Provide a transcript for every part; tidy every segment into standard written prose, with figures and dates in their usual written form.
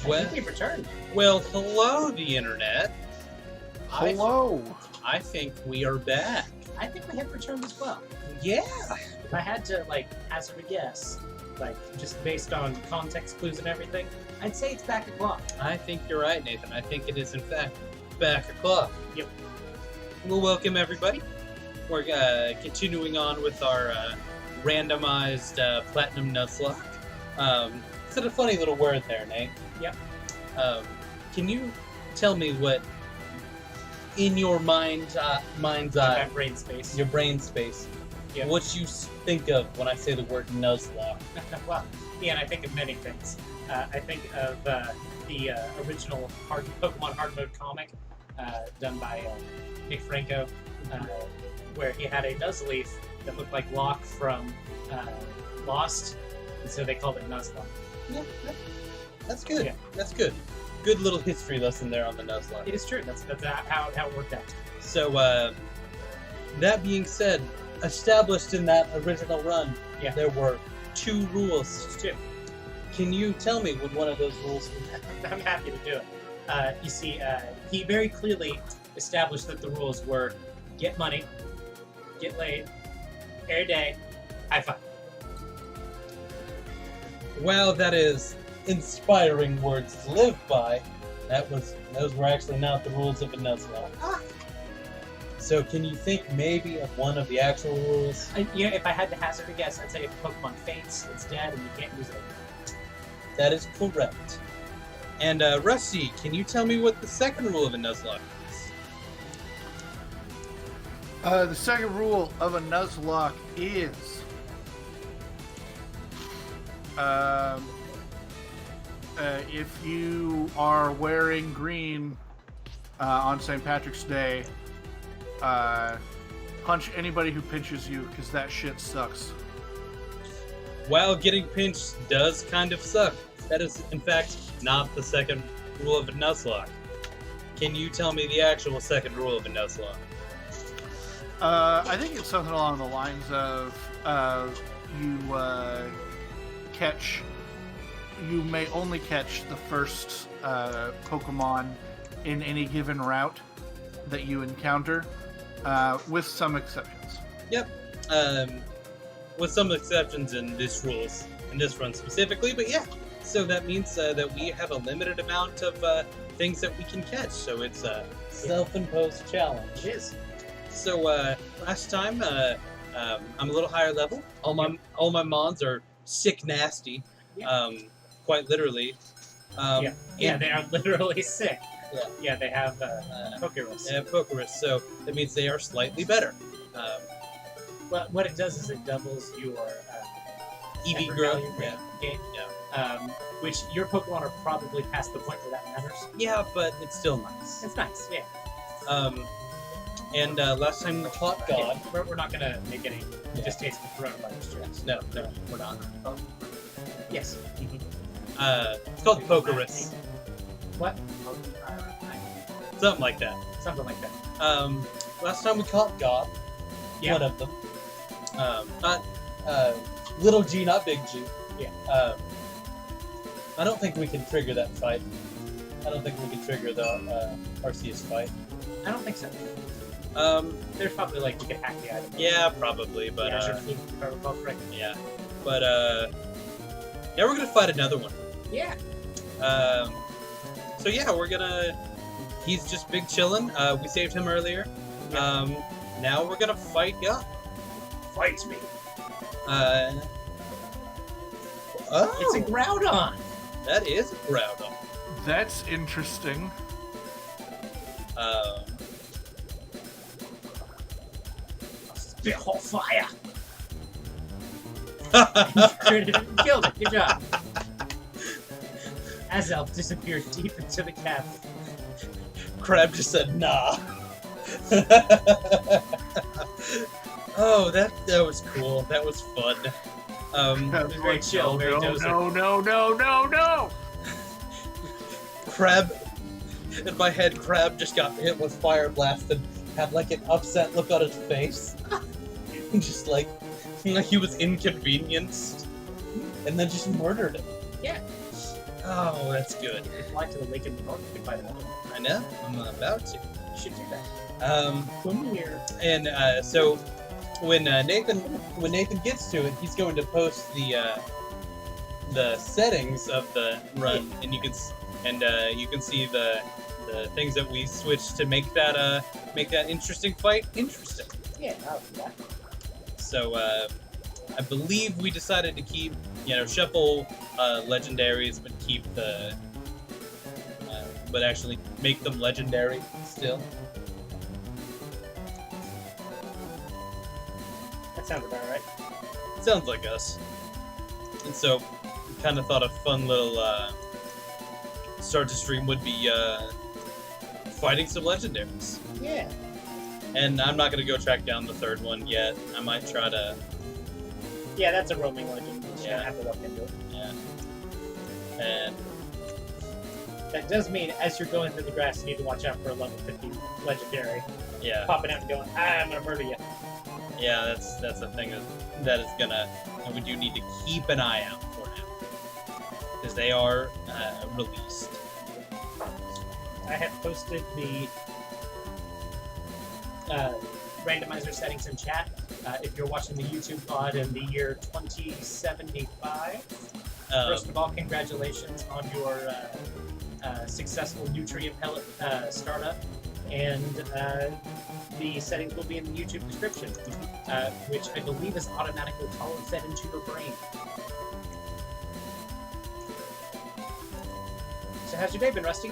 Well, I think we've returned. well, hello, the internet. Hello. I think we are back. I think we have returned as well. Yeah. If I had to, hazard a guess, just based on context clues and everything, I'd say it's back o'clock. I think you're right, Nathan. I think it is, in fact, back o'clock. Yep. Well, welcome, everybody. We're continuing on with our randomized platinum Nuzlocke. It's a funny little word there, Nate. Yep. Can you tell me what, in your mind's eye, My brain space. your brain space, Yep. what you think of when I say the word Nuzlocke? Well, yeah, and I think of many things. I think of the original Pokemon hard mode comic done by Nick Franco, where he had a Nuzleaf that looked like Locke from Lost, and so they called it Nuzlocke. Yeah, that's good. Yeah. That's good. Good little history lesson there on the Nuzlocke. It is true. That's how it worked out. So, that being said, established in that original run, Yeah. there were 2 rules. It's true. Can you tell me what one of those rules was? I'm happy to do it. You see, he very clearly established that the rules were get money, get laid, air day, high five. Well, that is inspiring words to live by. Those were actually not the rules of a Nuzlocke. Ah. So can you think maybe of one of the actual rules? If I had to hazard a guess, I'd say if a Pokemon faints, it's dead and you can't use it. That is correct. And Rusty, can you tell me what the second rule of a Nuzlocke is? The second rule of a Nuzlocke is if you are wearing green on St. Patrick's Day, punch anybody who pinches you, because that shit sucks. While getting pinched does kind of suck, that is, in fact, not the second rule of a Nuzlocke. Can you tell me the actual second rule of a Nuzlocke? I think it's something along the lines of you may only catch the first Pokemon in any given route that you encounter, with some exceptions. Yep. With some exceptions in this run specifically, but yeah. So that means that we have a limited amount of things that we can catch. So it's a self-imposed challenge. It is. So last time, I'm a little higher level. All my mons are sick nasty, Yeah. quite literally. Yeah, they are literally sick. Yeah. Yeah, they have Pokerus. They have Pokerus, so that means they are slightly better. Well, what it does is it doubles your EV effort growth. value Yeah. gain, Yeah. which your Pokemon are probably past the point where that matters. Yeah, but it's still nice. It's nice, yeah. And last time we caught God. Yeah, we're not gonna make any distasteful coronavirus jokes. No, we're not. Yes. It's called Pokerus. What? Something like that. Something like that. Last time we caught God. Yeah. One of them. Not little G, not big G. Yeah. I don't think we can trigger that fight. I don't think we can trigger the Arceus fight. I don't think so. There's probably you could hack the item. Yeah, probably, but if I recall correctly. yeah, but yeah, we're gonna fight another one. Yeah. So yeah, he's just big chillin'. We saved him earlier. Now we're gonna fight God. Fight me. Oh, It's a Groudon. that is a Groudon. That's interesting. Spit hot fire. Killed it. Good job. Azelf disappeared deep into the cavern. Crab just said nah. Oh, that was cool. That was fun. It was very chill, very dozy. No. Crab, in my head, Crab just got hit with Fire Blast and had an upset look on his face. Just like he was inconvenienced, and then just murdered him. Yeah. Oh, that's good. You can fly to the lake in the north, you can find another one. I know. I'm about to. You should do that. Um, here. and so when Nathan gets to it, he's going to post the settings of the run, and you can see the things that we switched to make that interesting fight interesting. Yeah, I'll do that. So I believe we decided to keep, shuffle legendaries, but keep but actually make them legendary still. That sounds about right. Sounds like us. And so, kind of thought a fun little start to stream would be fighting some legendaries. Yeah. And I'm not going to go track down the third one yet. I might try to... Yeah, that's a roaming legend. You Yeah. have to look into it. Yeah. And... That does mean, as you're going through the grass, you need to watch out for a level 50 legendary yeah. popping out and going, I'm gonna murder you. Yeah, that's a thing that is gonna... And we do need to keep an eye out for him. Because they are released. I have posted the randomizer settings in chat. If you're watching the YouTube VOD in the year 2075, first of all, congratulations on your successful nutrient pellet startup, and the settings will be in the YouTube description, which I believe is automatically fed into your brain. So how's your day been, Rusty?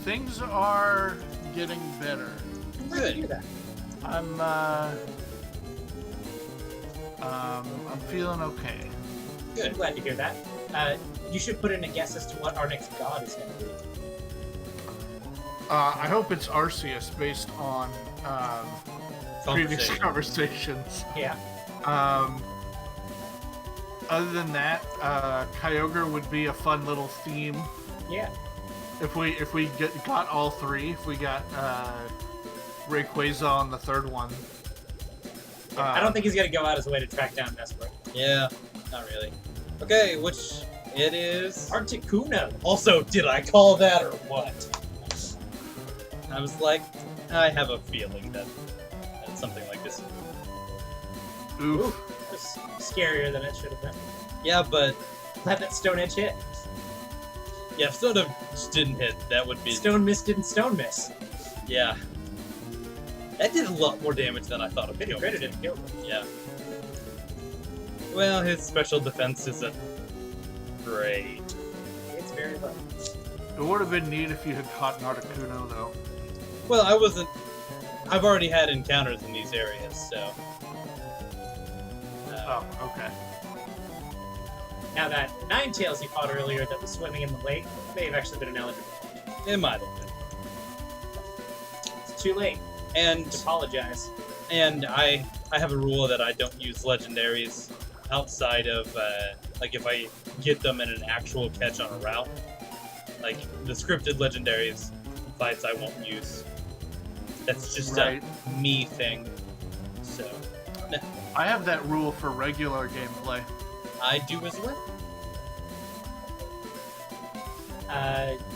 Things are getting better. I'm glad to hear that. I'm feeling okay. Good. I'm glad to hear that. You should put in a guess as to what our next god is going to be. I hope it's Arceus based on previous conversations. Yeah. Other than that, Kyogre would be a fun little theme. Yeah. If we got all three, if we got Rayquaza on the third one. I don't think he's going to go out his way to track down Mesprit. Yeah, not really. Okay, which it is... Articuno. Also, did I call that or what? I was like, I have a feeling that something like this. Oof. That's scarier than it should have been. Yeah, but... Glad that Stone Edge hit. Yeah, if Stone just didn't hit, that would be... Stone Miss didn't Stone Miss. Yeah. That did a lot more damage than I thought it would. Pretty credit if killed him. Yeah. Well, his special defense isn't great. It's very low. It would have been neat if you had caught an Articuno, though. Well, I wasn't... I've already had encounters in these areas, so... Oh, okay. Now that Ninetales you caught earlier that was swimming in the lake may have actually been an eligible. It might have been. It's too late. And Apologize. And I have a rule that I don't use legendaries outside of, like, if I get them in an actual catch on a route. Like, the scripted legendaries fights I won't use. That's just a me thing. So, nah. I have that rule for regular gameplay. I do as well.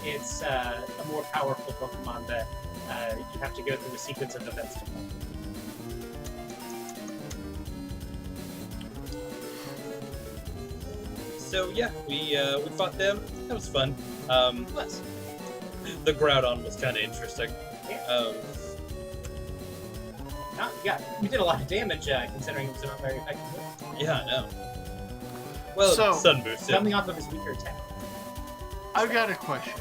It's a more powerful Pokemon that you have to go through a sequence of events to find. So yeah, we fought them. That was fun. Plus, The Groudon was kind of interesting. yeah. We did a lot of damage considering it was not very effective. Yeah, I know. Well, So, Sun Boost. Coming off of his weaker attack. I've got a question.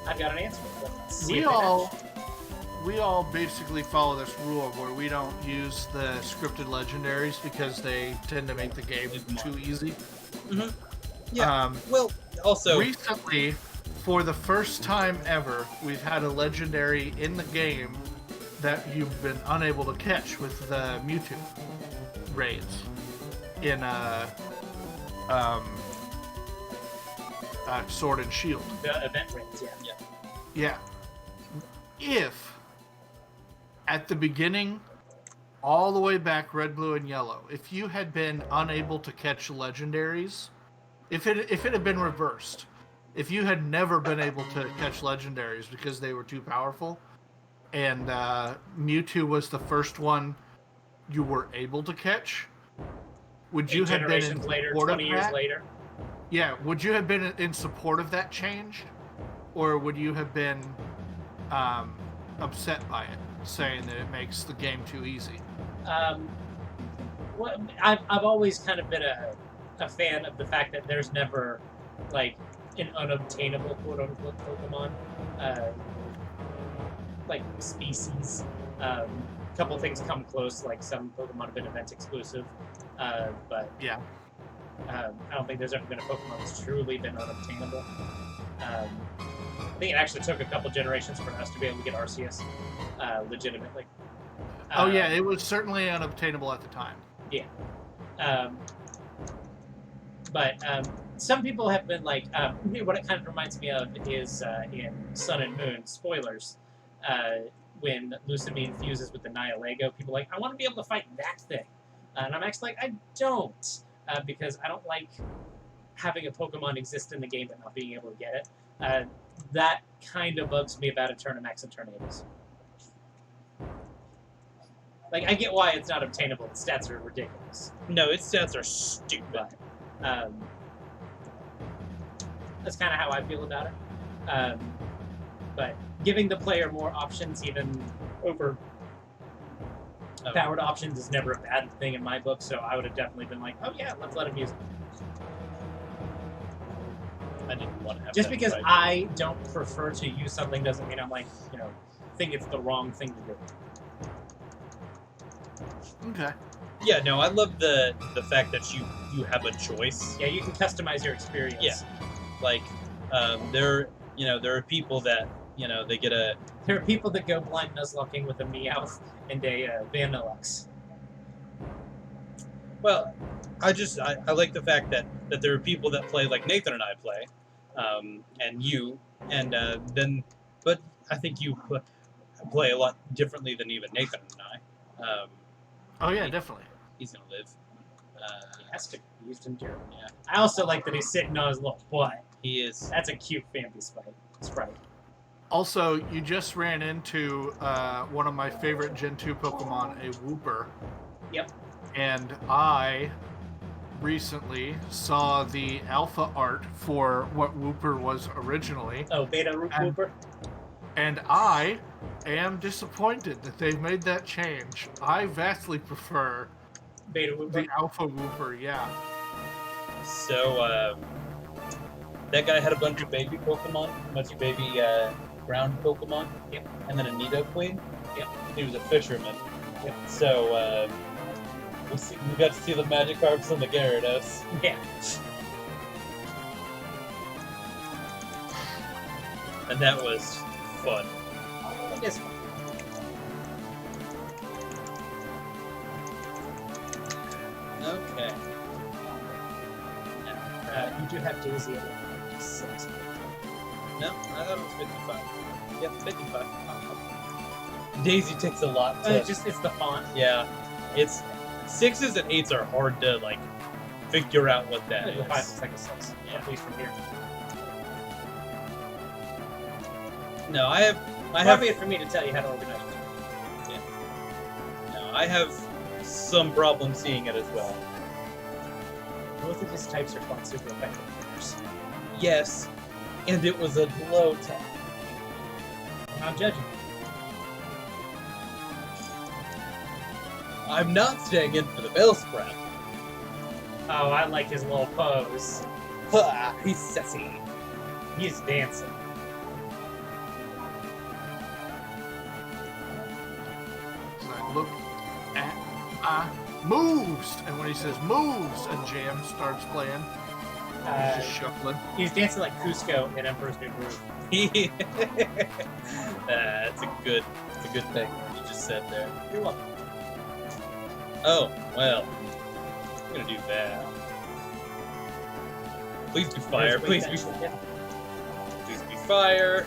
I've got an answer for it. Let's see We if it all, matches. we all basically follow this rule where we don't use the scripted legendaries because they tend to make the game too easy. Mm-hmm. Yeah. Well, also Recently, for the first time ever, we've had a legendary in the game that you've been unable to catch with the Mewtwo raids in Sword and Shield. The event rings, yeah. Yeah. If at the beginning all the way back, red, blue, and yellow, if you had been unable to catch legendaries, if it had been reversed, if you had never been able to catch legendaries because they were too powerful, and Mewtwo was the first one you were able to catch, would you have been in later, support 20 of years that? later. Yeah, would you have been in support of that change, or would you have been upset by it, saying that it makes the game too easy? Well, I've always kind of been a fan of the fact that there's never like an unobtainable quote unquote Pokemon, like species. A couple things come close, like some Pokemon have been event exclusive, but Yeah. I don't think there's ever been a Pokemon that's truly been unobtainable. I think it actually took a couple generations for us to be able to get Arceus legitimately. Oh yeah, it was certainly unobtainable at the time. Yeah. But some people have been like, what it kind of reminds me of is in Sun and Moon, spoilers, when Lusamine fuses with the Nihilego, people are like, I want to be able to fight that thing. And I'm actually like, I don't, because I don't like having a Pokemon exist in the game but not being able to get it. That kind of bugs me about Eternamax and Tornadoes. Like, I get why it's not obtainable. Its stats are ridiculous. No, its stats are stupid. But, that's kind of how I feel about it. But giving the player more options, even over powered options, is never a bad thing in my book. So I would have definitely been like, oh yeah, let's let him use it. I didn't want to have Just that because fight. I don't prefer to use something doesn't mean I'm like, think it's the wrong thing to do. Okay. Yeah, no, I love the fact that you have a choice. Yeah, you can customize your experience. Yeah. Like, there are people that, they get a... There are people that go blind Nuzlocking with a Meowth and a Vanillux. Well, I like the fact that there are people that play like Nathan and I play, and you, and but I think you play a lot differently than even Nathan and I. Oh yeah, definitely. He's gonna live. He has to be used in German. Yeah. I also like that he's sitting on his little butt. He is. That's a cute family sprite. Also, you just ran into one of my favorite Gen 2 Pokemon, a Wooper. Yep. And I recently saw the alpha art for what Wooper was originally. Oh, Beta Wooper? And I am disappointed that they've made that change. I vastly prefer Beta Wooper? the alpha Wooper, yeah. So, that guy had a bunch of baby Pokemon, a bunch of baby ground Pokemon. Yep. And then a Nidoqueen. Yep. He was a fisherman. Yep. So, we got to see the Magikarps and the Gyarados. Yeah. And that was fun. It is fun. Okay. You do have Daisy at 56. No, I thought it was 55. Yep, 55. Daisy takes a lot to... It's the font. Yeah. It's... 6s and 8s are hard to, like, figure out what that The 5 is. looks like a 6. Yeah. At least from here. No, I have... Probably for me to tell you how to organize it. No, I have some problem seeing it as well. Both of his types are font super effective figures. Yes, and it was a low tech. I'm not judging. I'm not staying in for the Bellsprout. Oh, I like his little pose. Ha! He's sassy. He's dancing. So I look at moves, and when he says moves, a jam starts playing. He's just shuffling. He's dancing like Cusco in Emperor's New Groove. That's a good thing you just said there. You're welcome. Oh, well. I'm gonna do that. Please be fire. Please be fire.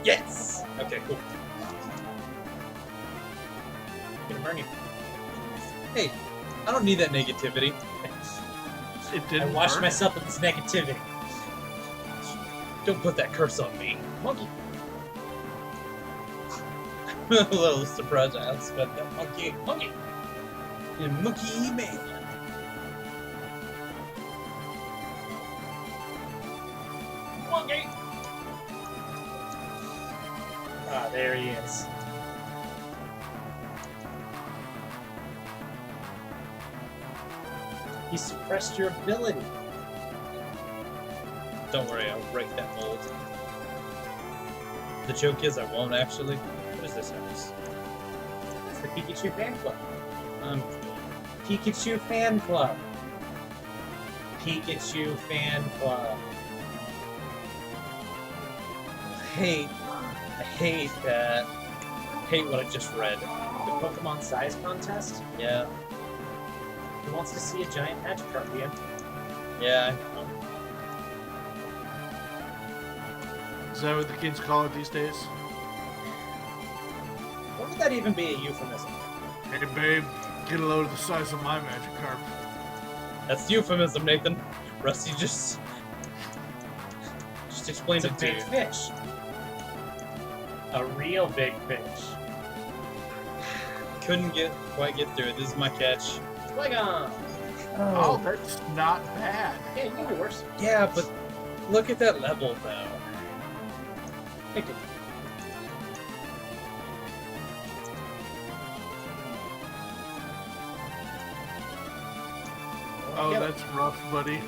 Yes! Okay, cool. Gonna burn you. Hey, I don't need that negativity. It I didn't washed burn. myself with this negativity. Don't put that curse on me. Monkey. A little surprise I spent that monkey. Monkey. Yeah, monkey man. Monkey. Ah, there he is. He suppressed your ability. Don't worry, I'll break that mold. The joke is I won't actually. What is this house? It's the Pikachu fan club. Um, Pikachu fan club. Pikachu fan club. I hate that. Hate what I just read. The Pokemon size contest. Yeah, Who wants to see a giant Magikarp again? yeah, I know. Is that what the kids call it these days? What would that even be a euphemism? Hey, babe, get a load of the size of my Magikarp. That's euphemism, Nathan. Rusty just explained It's a it to big you. fish. A real big fish. Couldn't quite get through it. This is my catch. Flygon! Oh, that's not bad. Yeah, you can do worse. Yeah, but look at that level, though. Pick it. Oh, Kill it. that's rough, buddy.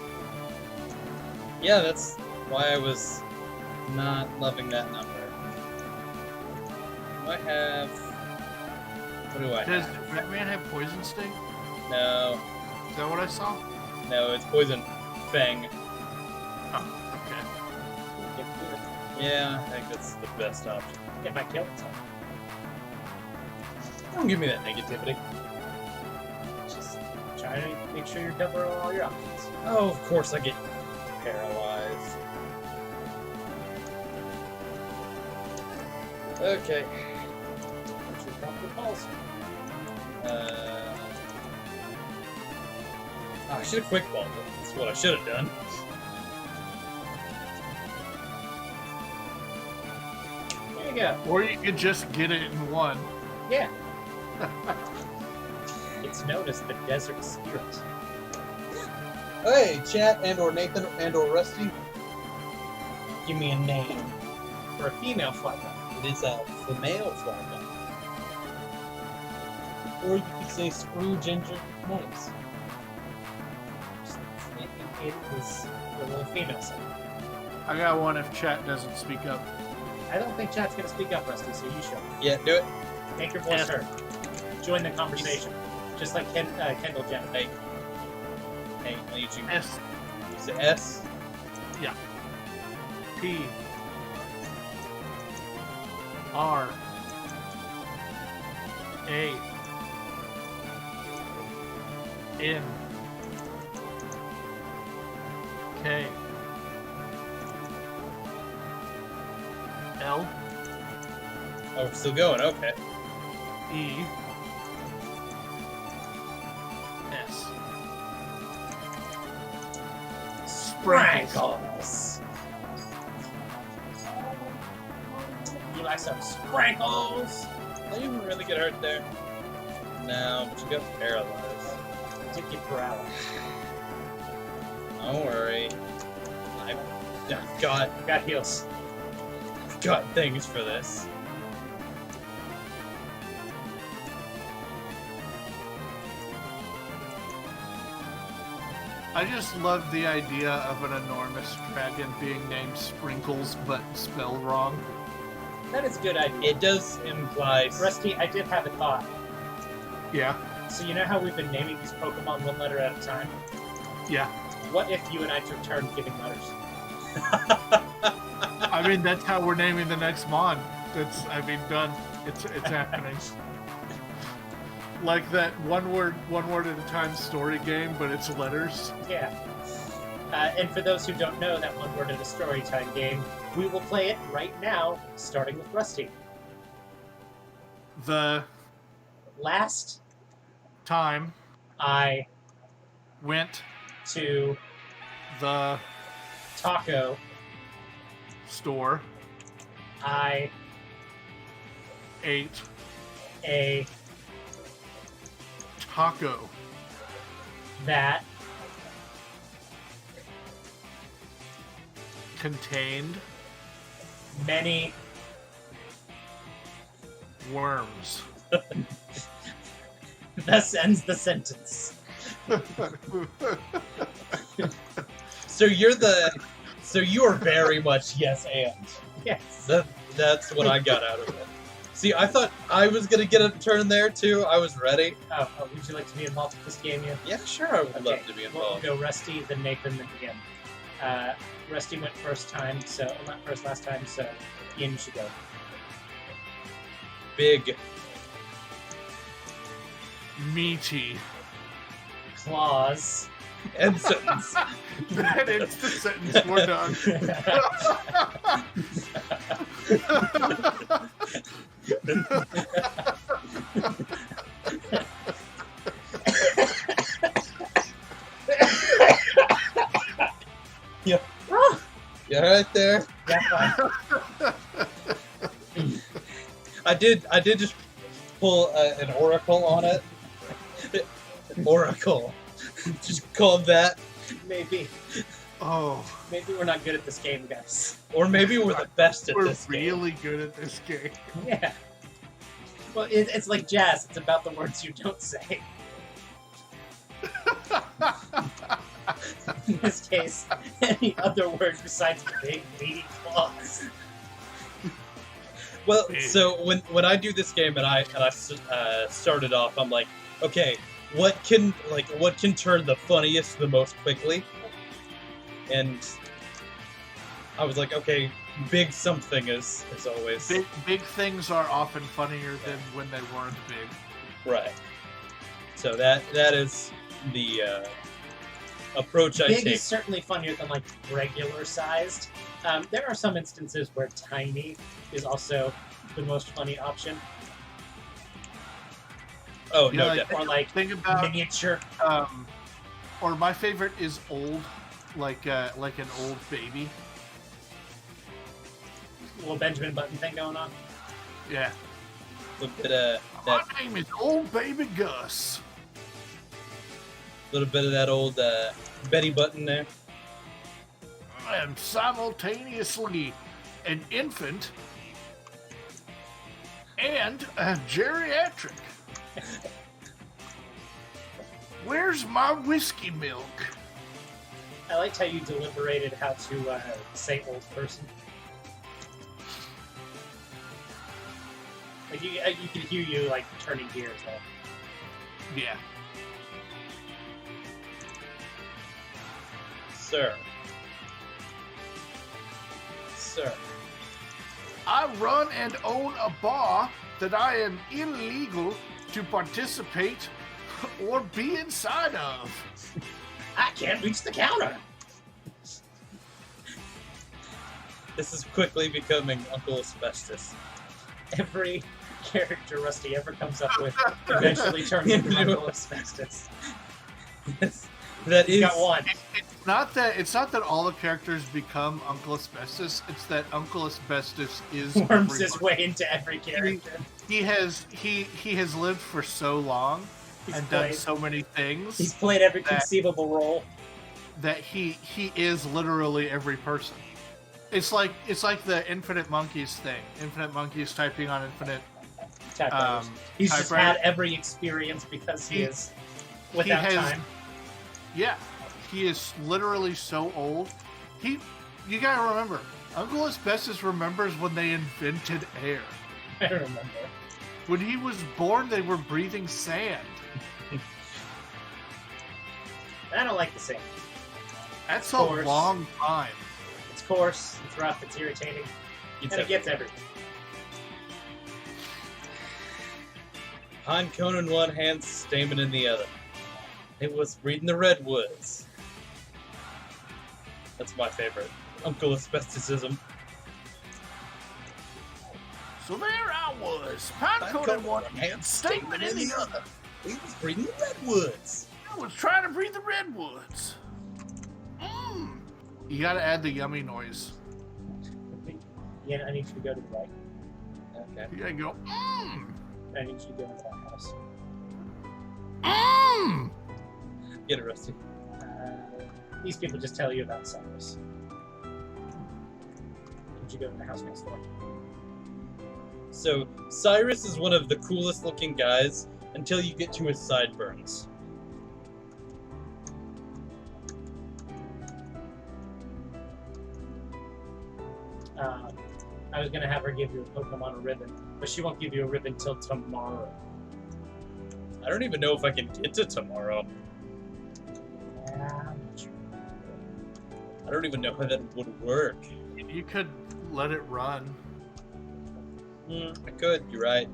Yeah, that's why I was not loving that number. Do I have... What do I Does have? Batman have Poison Sting? No. Is that what I saw? No, it's Poison Fang. Oh, okay. Get through it. Yeah, I think that's the best option. Get my kill time. Don't give me that negativity. Just try to make sure you're covering all your options. Oh, of course I get paralyzed. Okay. What's your proper pulse? I should have quick balled it. That's what I should have done. There you go. Or you could just get it in one. Yeah. It's known as the Desert Spirit. Hey, chat and/or Nathan and/or Rusty. Give me a name for a female Flygon. It is a female Flygon. Or you could say Screw Ginger Names. It is the little female side. I got one if chat doesn't speak up. I don't think chat's gonna speak up, Rusty, so you should. Yeah, do it. Make your voice heard. Join the conversation. Just like Kendall Jenner. Hey, I need you. S Is it S? P R A N K L Oh, we're still going. Okay. E S Sprinkles. You like some sprinkles? Did you even really get hurt there? No, but you got paralyzed. Took you paralyzed. Don't worry. I've Got heals. got things for this. I just love the idea of an enormous dragon being named Sprinkles but spelled wrong. That is a good idea. It does imply. Rusty, I did have a thought. Yeah, So you know how we've been naming these Pokemon one letter at a time? yeah. What if you and I took turns giving letters? I mean, that's how we're naming the next Mon. Done. It's happening. Like that one word at a time story game, but it's letters. Yeah. And for those who don't know that one word at a story time game, we will play it right now, starting with Rusty. The last time I went to the taco, store, I ate a taco that contained many worms. thus ends the sentence. So you are very much yes and. Yes. That's what I got out of it. See, I thought I was gonna get a turn there too. I was ready. Oh, would you like to be involved with this game yet? Yeah, sure, I would love to be We'll involved. go Rusty, then Nathan, then Ian. Rusty went first time, so not first last time, so Ian, you should go. Big. Meaty. Claws. End sentence. That is the sentence. We're done. Yeah. Yeah, right there. Yeah, fine. I did just pull an oracle on it. Oracle. Just call it that. Maybe Oh, we're not good at this game, guys. Or maybe we're the best at we're this game. really good at this game. Yeah. Well, it's like jazz. It's about the words you don't say. In this case, any other word besides big, meaty claws. Well, so when I do this game and I started off, I'm like, okay, what can turn the funniest the most quickly? And I was like, okay, big something is always Big things are often funnier than when they weren't big. right. So that is the approach I Big take. is certainly funnier than like regular sized. There are some instances where tiny is also the most funny option, Oh Yeah, no, like- definitely. or like Think about, miniature. or my favorite is old, like an old baby. Little Benjamin Button thing going on. Yeah. A little bit of My that, name is Old Baby Gus. little bit of that old Betty Button there. I am simultaneously an infant and a geriatric. Where's my whiskey milk? I liked how you deliberated how to say old person. Like you can hear you like turning gears though. Yeah. Sir. I run and own a bar that I am illegal to participate or be inside of. I can't reach the counter. This is quickly becoming Uncle Asbestos. Every character Rusty ever comes up with eventually turns into Uncle Asbestos. Yes, that He's is. got one. It's not that all the characters become Uncle Asbestos. It's that Uncle Asbestos is Worms his everyone. way into every character. He has lived for so long He's and done played- so many things He's played every that- conceivable role. that he is literally every person. It's like the Infinite Monkeys thing. Infinite Monkeys typing on Infinite. Typewriters. He's just typewriter. had every experience because he is without has- time. Yeah, he is literally so old. You gotta remember, Uncle Asbestos remembers when they invented air. I remember. When he was born, they were breathing sand. I don't like the same. That's Of a course. long time. It's coarse, it's rough, it's irritating, It's and it gets everything. Pine cone in one hand, stamen in the other. It was reading the redwoods. That's my favorite. Uncle Asbestosism. So there I was, pine-coated one hand statement in the other. We was breeding the redwoods. I was trying to breathe the redwoods. You gotta add the yummy noise. Yeah, I need you to go to the right. Okay. You gotta go, I need you to go into that house. Get it, Rusty. These people just tell you about Cyrus. Did you go in the house next door? So, Cyrus is one of the coolest looking guys until you get to his sideburns. I was going to have her give you a Pokemon a ribbon, but she won't give you a ribbon till tomorrow. I don't even know if I can get to tomorrow. Yeah, I'm not sure. I don't even know how that would work. You could let it run. I could, you're right.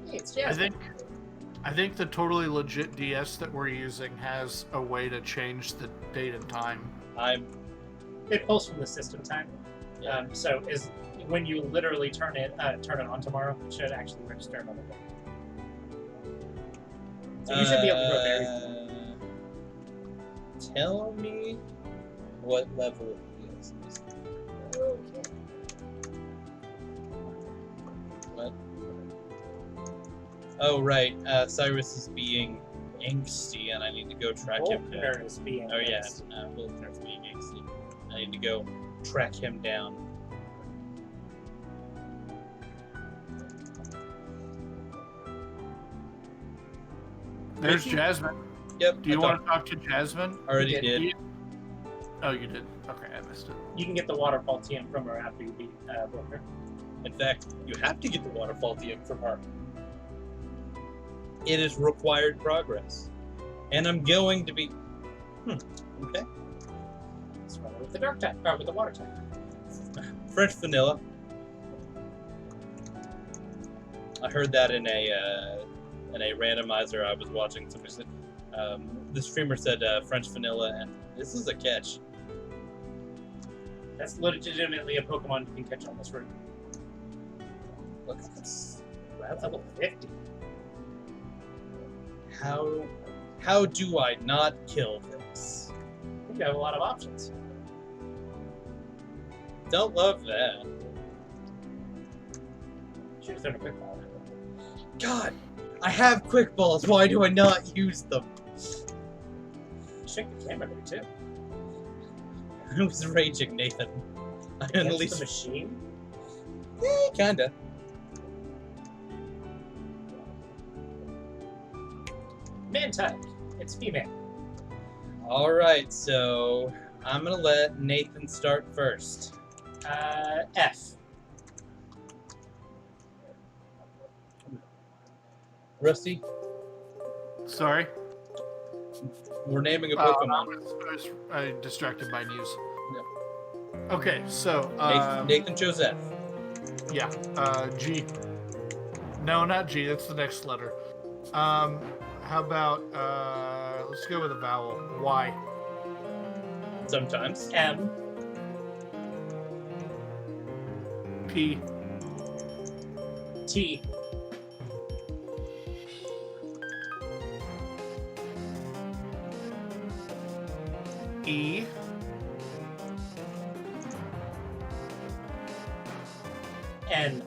Hey, it's Jasmine. I think the totally legit DS that we're using has a way to change the date and time. It pulls from the system time. So is when you literally turn it on tomorrow, it should actually register another day. So you should be able to grow berries. Tell me what level it is. Okay. What? Oh, right. Cyrus is being angsty, and I need to go track him down. Volkner is being Oh, yeah. angsty. Volkner's being angsty. I need to go track him down. There's Jasmine. Yep. Do you want to talk to Jasmine? Already did. Oh, you did. Okay, I missed it. You can get the waterfall TM from her after you beat Volkner. In fact, you have to get the waterfall TM from her. It is required progress. And I'm going to be... Okay. Let's run with the dark type, or with the water type. French vanilla. I heard that in a randomizer I was watching. Somebody said, the streamer said French vanilla, and this is a catch. That's legitimately a Pokemon you can catch on this route. Look at this. That's level 50. How do I not kill this? I think you have a lot of options. Don't love that. Should have thrown a quick ball. God, I have quick balls. Why do I not use them? Check the camera there too. I was raging, Nathan. I Against unleashed the machine. Kinda. Man type. It's female. Alright, so I'm gonna let Nathan start first. F. Rusty, Sorry. we're naming a I Pokemon. was distracted by news. No. Okay, so Nathan chose F. yeah, G. No, not G. That's the next letter. How about let's go with a vowel. Y. Sometimes. M. P. T. E. N.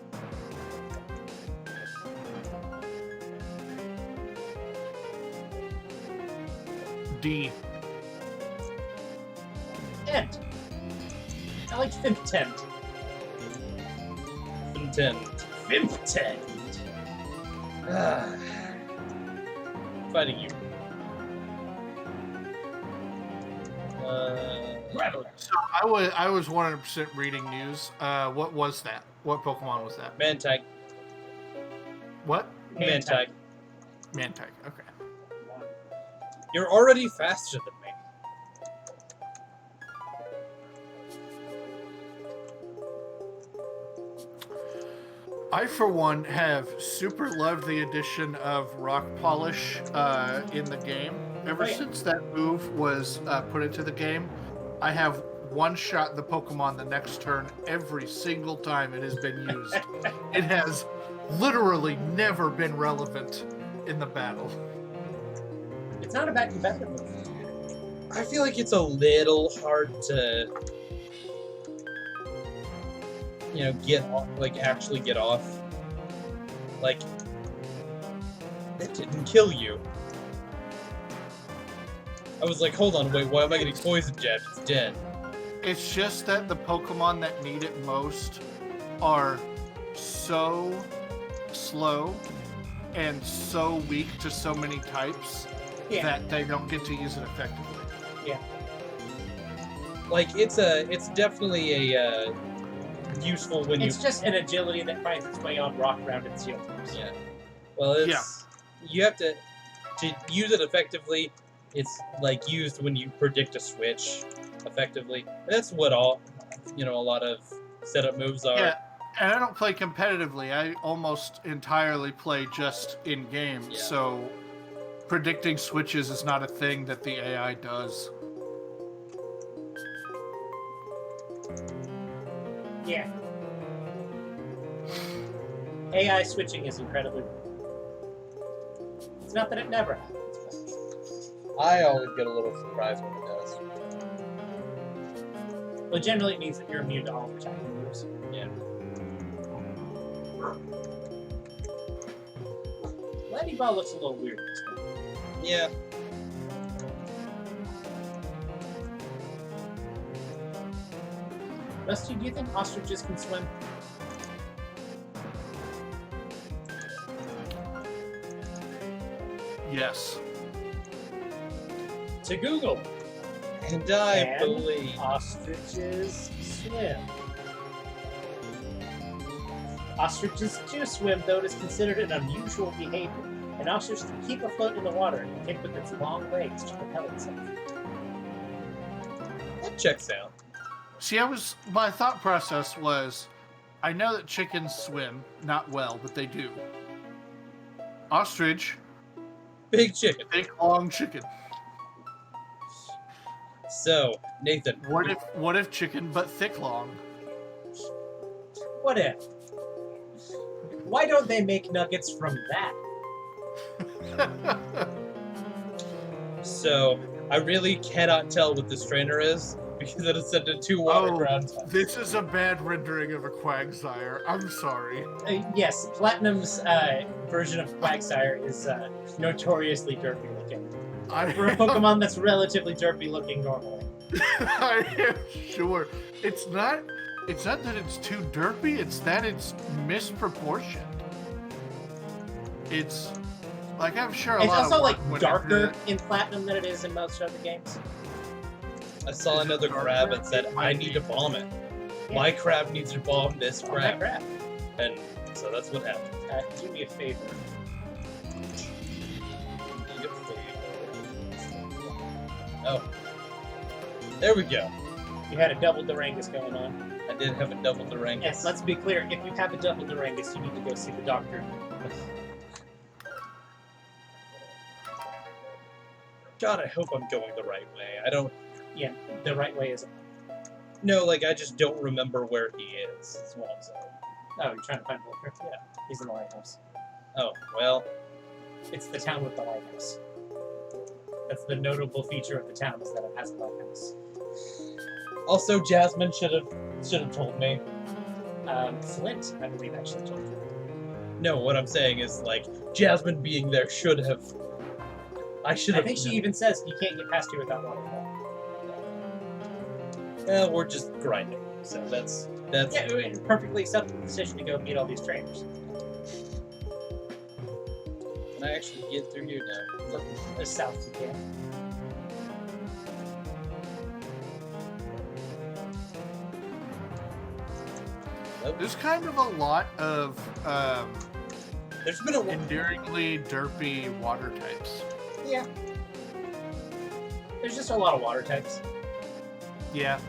D. End. I like Fimtent. Content. Fimtent. Fighting you. So I was 100% reading news. What was that? What Pokemon was that? Mantike. What? Mantike. Mantike. Okay. You're already faster than me. I, for one, have super loved the addition of Rock Polish in the game. Ever since that move was put into the game, I have one-shot the Pokemon the next turn every single time it has been used. It has literally never been relevant in the battle. It's not about competitiveness. I feel like it's a little hard to, get off, actually get off. Like, it didn't kill you. I was like, hold on, wait, why am I getting poison jabbed? It's dead. It's just that the Pokemon that need it most are so slow and so weak to so many types that they don't get to use it effectively. Yeah. Like, it's definitely a useful when It's just an agility that finds its way on rock rounded steel types. Yeah. Well, you have to use it effectively. It's like used when you predict a switch effectively. That's what a lot of setup moves are. Yeah, and I don't play competitively. I almost entirely play just in game. Yeah. So predicting switches is not a thing that the AI does. Yeah. AI switching is incredibly rare. It's not that it never happens, but I always get a little surprised when it does. well, generally it means that you're immune to all attacking moves. Yeah. Lightning Ball looks a little weird this time. Yeah. Rusty, do you think ostriches can swim? Yes. To Google. And I Can believe. ostriches swim? Ostriches do swim, though it is considered an unusual behavior. An ostrich can keep afloat in the water and kick with its long legs to propel itself. That checks out. See, my thought process was, I know that chickens swim, not well, but they do. Ostrich, Big chicken. big long chicken. So, Nathan. What if chicken but thick long? What if? Why don't they make nuggets from that? So, I really cannot tell what this trainer is because it is set to 2 water ground types. This is a bad rendering of a Quagsire. I'm sorry. Yes, Platinum's version of Quagsire is notoriously derpy looking. For a Pokemon that's relatively derpy looking normally. I am sure. It's not that it's too derpy, it's that it's misproportioned. It's like, I'm sure It's lot also of like work went darker into it. in Platinum than it is in most other games. I saw another crab and said, I need to bomb it. Yeah. My crab needs to bomb this Oh, that crab. crap. And so that's what happened. Do me a favor. Need a favor. Oh. There we go. You had a double Durangus going on. I did have a double Durangus. Yes, let's be clear. If you have a double Durangus, you need to go see the doctor. God, I hope I'm going the right way. I don't... Yeah, the right way is... No, I just don't remember where he is. That's what I'm saying. Oh, you're trying to find Walker? Yeah, he's in the lighthouse. Oh, well... It's the town with the lighthouse. That's the notable feature of the town, is that it has a lighthouse. Also, Jasmine should have told me. Flint, I believe, actually told you. No, what I'm saying is, Jasmine being there should have... I should I have... think she even says you can't get past here without waterfall. We're just grinding. So that's... Yeah, it's a perfectly acceptable decision to go meet all these trainers. Can I actually get through here now? From the south you can. Nope. There's kind of a lot of There's been a... endearingly derpy water types. Yeah. There's just a lot of water types. Yeah.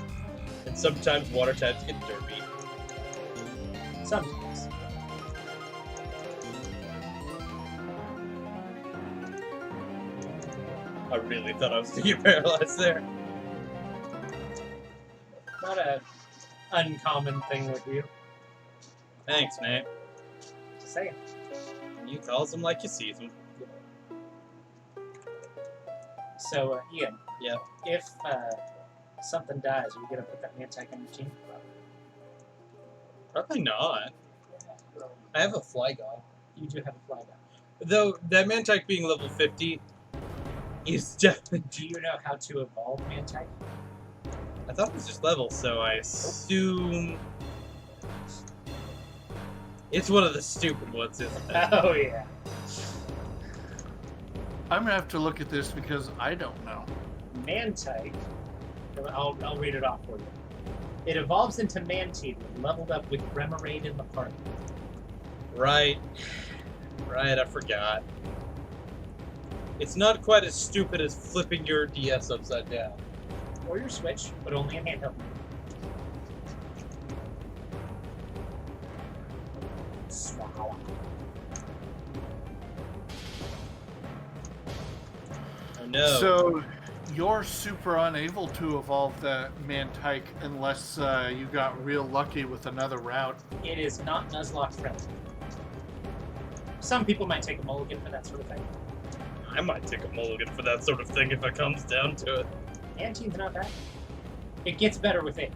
And sometimes water types get derpy. Sometimes. I really thought I was going to get paralyzed there. not a uncommon thing with you. Thanks, Nate. Just saying. You calls them like you sees them. So, Ian. Yeah. If something dies, are you gonna put that man-type on your team? Probably not. I have a fly guy. You do have a fly guy. Though, that man-type being level 50 is definitely... Do you know how to evolve man-type? I thought it was just level, so I assume... It's one of the stupid ones, isn't it? Oh, yeah. I'm gonna have to look at this because I don't know. Man-type, I'll read it off for you. It evolves into Mantine when leveled up with Remoraid in the party. Right. Right, I forgot. It's not quite as stupid as flipping your DS upside down. Or your Switch, but only in handheld. Swallow. Oh no. So you're super unable to evolve the Mantike unless you got real lucky with another route. It is not Nuzlocke friendly. Some people might take a mulligan for that sort of thing. I might take a mulligan for that sort of thing if it comes down to it. Mantine's not bad. It gets better with age.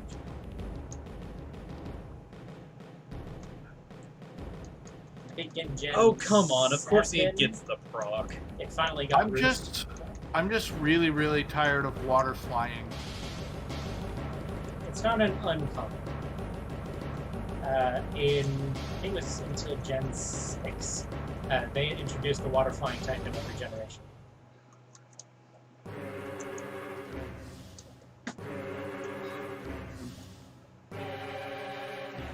I think in Gen Oh, come on. Of course he 7, gets the proc. It finally got I'm just really, really tired of water flying. It's not an uncommon. I think it was until Gen 6, they introduced the water flying type in every generation.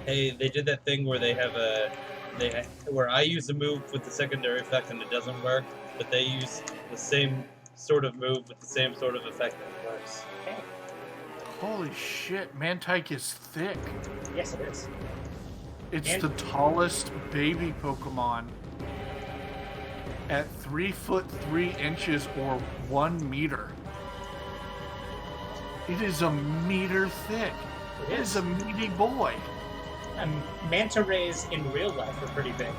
Hey, they did that thing where they have where I use a move with the secondary effect and it doesn't work, but they use the same sort of move with the same sort of effect and it works. Okay. Holy shit, Mantike is thick. Yes, it is. It's And- the tallest baby Pokemon at 3 foot 3 inches or 1 meter. It is a meter thick. It is a meaty boy. Manta rays in real life are pretty big.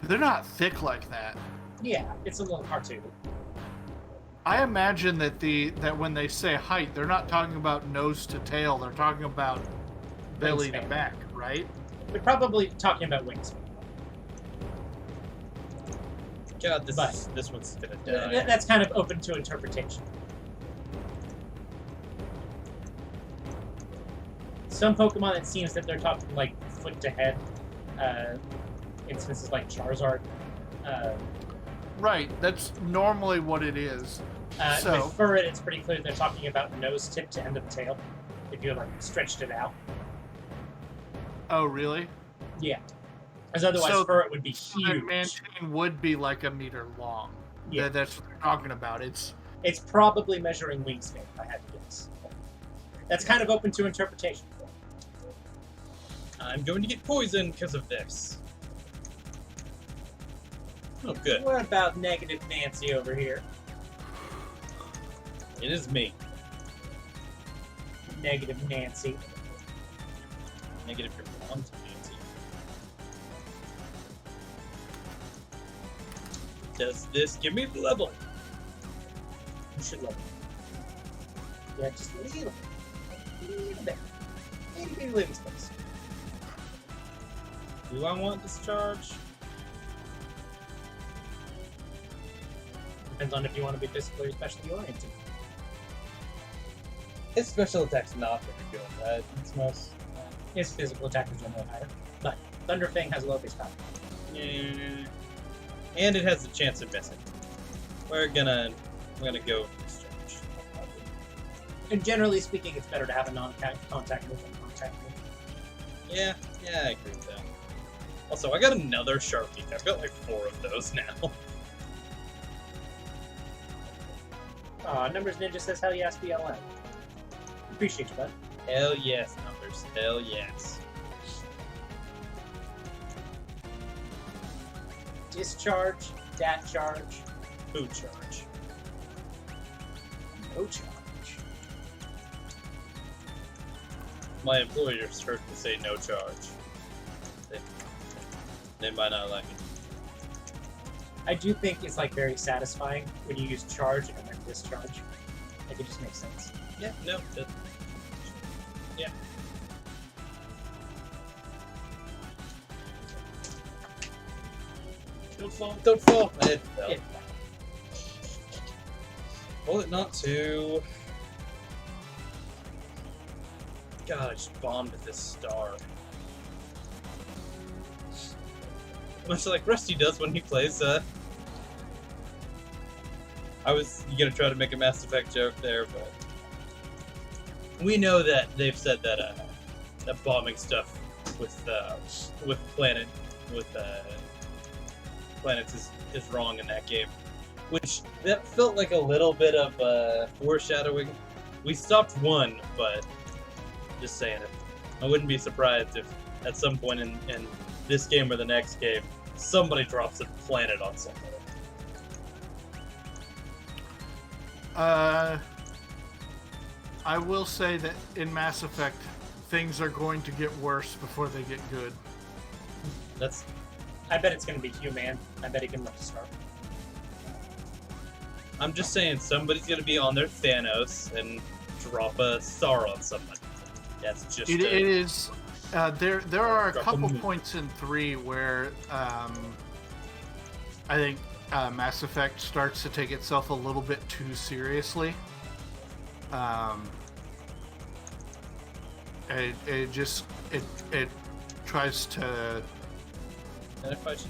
They're not thick like that. Yeah, it's a little cartoon. I imagine that when they say height, they're not talking about nose to tail. They're talking about belly to Wingspan. back, right? They're probably talking about wingspan. God, But- this one's gonna die. That's kind of open to interpretation. Some Pokemon, it seems that they're talking like foot to head. Instances like Charizard. Right, that's normally what it is. So- With Furret, it's pretty clear they're talking about nose tip to end of the tail. If you like stretched it out. Oh, really? Yeah. Because otherwise So- Furret would be So huge. Mantine would be like a meter long. Yeah. That's what they're talking about. It's It's probably measuring wingspan, if I had to guess. That's kind of open to interpretation. I'm going to get poisoned because of this. Oh, good. What about negative Nancy over here? It is me. Negative Nancy. Negative your mom to Nancy. Does this give me the level? You should love it. Yeah, just a little bit. Little bit living space. Do I want discharge? Depends on if you want to be physically or specially oriented. His special attack's not very good, right? It's most... His physical attack is generally higher, but Thunder Fang has low base power. Yeah. And it has a chance of missing. We're gonna go discharge. And generally speaking, it's better to have a non-contact move than a contact move. Yeah, I agree with that. Also, I got another Sharpie. I've got like 4 of those now. Numbers Ninja says, hell yes, BLM. Appreciate you, bud. Hell yes, numbers. Hell yes. Discharge, dat charge, Food charge. no charge. my employers heard to say no charge. They might not like it. I do think it's like very satisfying when you use charge and then discharge. Like it just makes sense. Yeah, no. Yeah. Don't fall. Don't fall. It fell. Yeah. Hold it not to. God, I just bombed at this star. Much like Rusty does when he plays, I was gonna try to make a Mass Effect joke there, but we know that they've said that that bombing stuff with planets is wrong in that game, which that felt like a little bit of foreshadowing. We stopped one, but just saying it. I wouldn't be surprised if at some point in this game or the next game, somebody drops a planet on somebody. I will say that in Mass Effect, things are going to get worse before they get good. I bet it's going to be human. I bet he can lift a star. I'm just saying, somebody's gonna be on their Thanos and drop a star on somebody. That's just It is. There are a Drop a couple nuke. points in 3 where I think Mass Effect starts to take itself a little bit too seriously. It tries to. And if I should,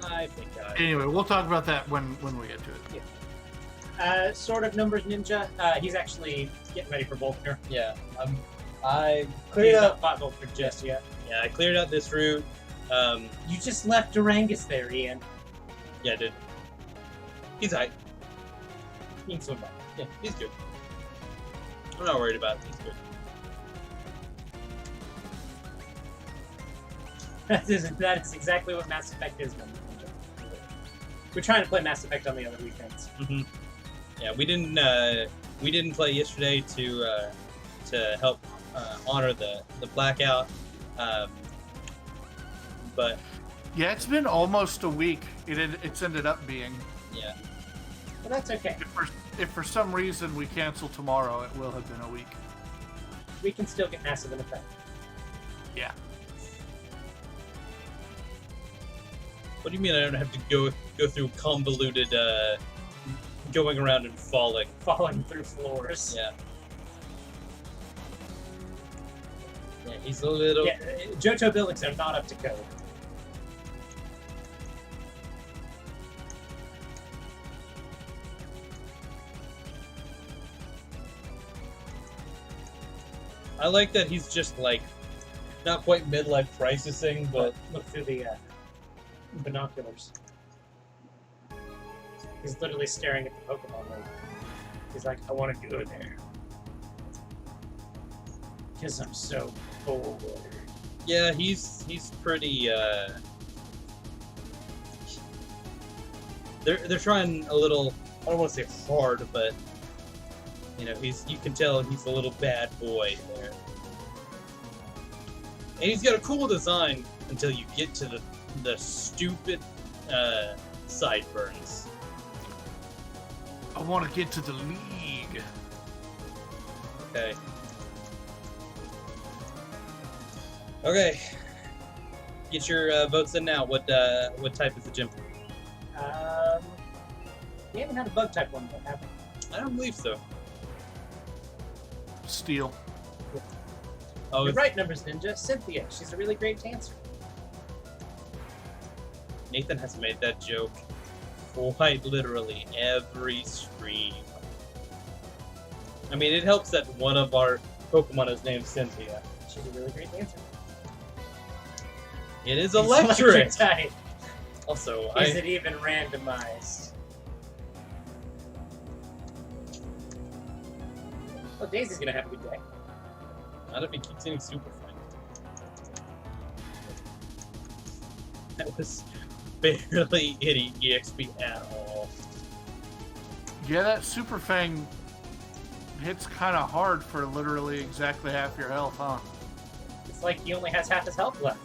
I think Anyway, we'll talk about that when we get to it. Sort of numbers ninja. He's actually getting ready for Volkner. yeah. I cleared He's out. not fought Volkner just yet. Yeah, I cleared out this route. You just left Durangus there, Ian. Yeah, I did. He's alright. He can swim by. Yeah, he's good. I'm not worried about it. He's good. That is exactly what Mass Effect is, Number Ninja. We're trying to play Mass Effect on the other weekends. Mm-hmm. Yeah, we didn't play yesterday to help honor the blackout, but Yeah, it's been almost a week. It's ended up being. yeah, But that's okay. If for some reason we cancel tomorrow, it will have been a week. We can still get Massive in effect. Yeah. what do you mean I don't have to go through convoluted going around and falling? Falling through floors. Yeah. Yeah, he's a little. Yeah, JoJo buildings are not up to code. I like that he's just like not quite midlife crisising, but Look through the binoculars. He's literally staring at the Pokemon Lake. He's like, I want to go there. Because I'm so bored. yeah, he's pretty. They're trying a little. I don't want to say hard, but you know, you can tell he's a little bad boy there. And he's got a cool design until you get to the stupid sideburns. I want to get to the league. Okay. Okay. Get your votes in now. What type is the gym? We haven't had a bug type one, have we? I don't believe so. Steel. Oh, You're it's right, Numbers Ninja. Cynthia. She's a really great dancer. Nathan has made that joke quite literally every stream. I mean, it helps that one of our Pokemon is named Cynthia. She's a really great dancer. It is It's electric! type. Also, Is it even randomized? Well, Daisy's gonna have a good day. not if he keeps getting Super Fang. That was barely any EXP at all. Yeah, that Super Fang hits kind of hard for literally exactly half your health, huh? It's like he only has half his health left.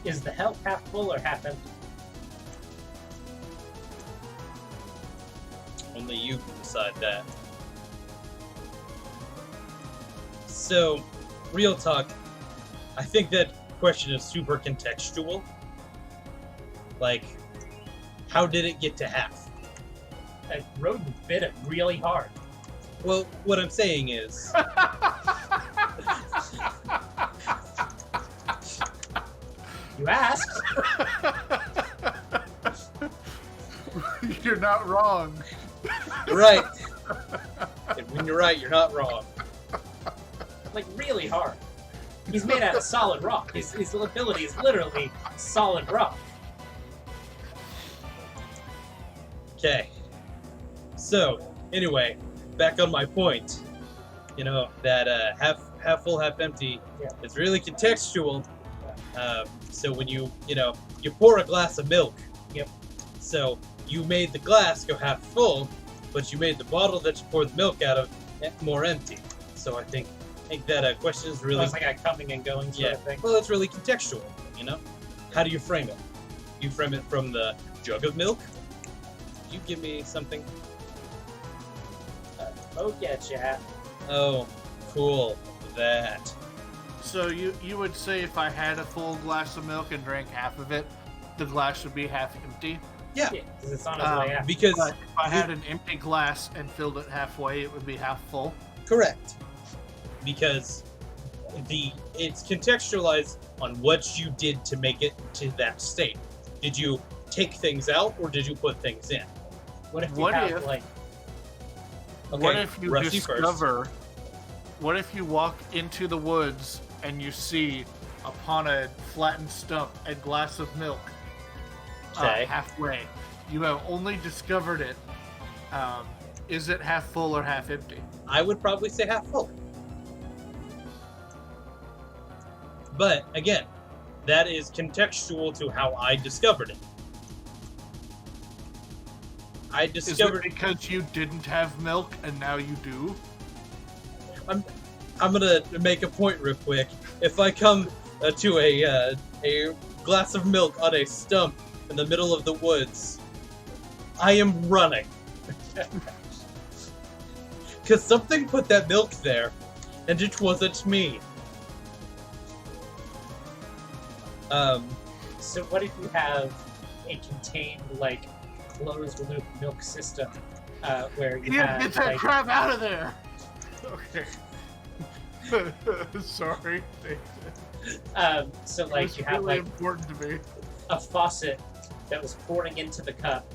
Is the health half full or half empty? Only you can decide that. So, real talk, I think that question is super contextual. Like, how did it get to half? A rodent bit it really hard. Well, what I'm saying is... You asked. You're not wrong. You're right. And when you're right, you're not wrong. Like, really hard. He's made out of solid rock. His ability is literally solid rock. Okay. So, anyway, back on my point. You know, that half full, half empty is really contextual. So when you pour a glass of milk. Yep. So you made the glass go half full, but you made the bottle that you poured the milk out of more empty. So I think that question is really... It's like a coming and going sort of thing. Well, it's really contextual, you know? How do you frame it? You frame it from the jug of milk? You give me something? Okay, chat. Oh, cool. That. So you would say if I had a full glass of milk and drank half of it, the glass would be half empty? Yeah. Because it's on its way out. Because But if I had an empty glass and filled it halfway, it would be half full? correct. Because it's contextualized on what you did to make it to that state. Did you take things out or did you put things in? What if you What have, if- like... Okay, What if you Rusty first. discover... What if you walk into the woods and you see, upon a flattened stump, a glass of milk Okay. halfway? You have only discovered it. Is it half full or half empty? I would probably say half full. But again, that is contextual to how I discovered it. I Is discovered. it because you didn't have milk and now you do? I'm gonna make a point real quick. If I come to a glass of milk on a stump in the middle of the woods, I am running. Because something put that milk there, and it wasn't me. So what if you have a contained, like, closed-loop milk system, where you Yeah, have, get that like... crap out of there! Okay. Sorry. So, like, It's you have, really like, important to me. a faucet that was pouring into the cup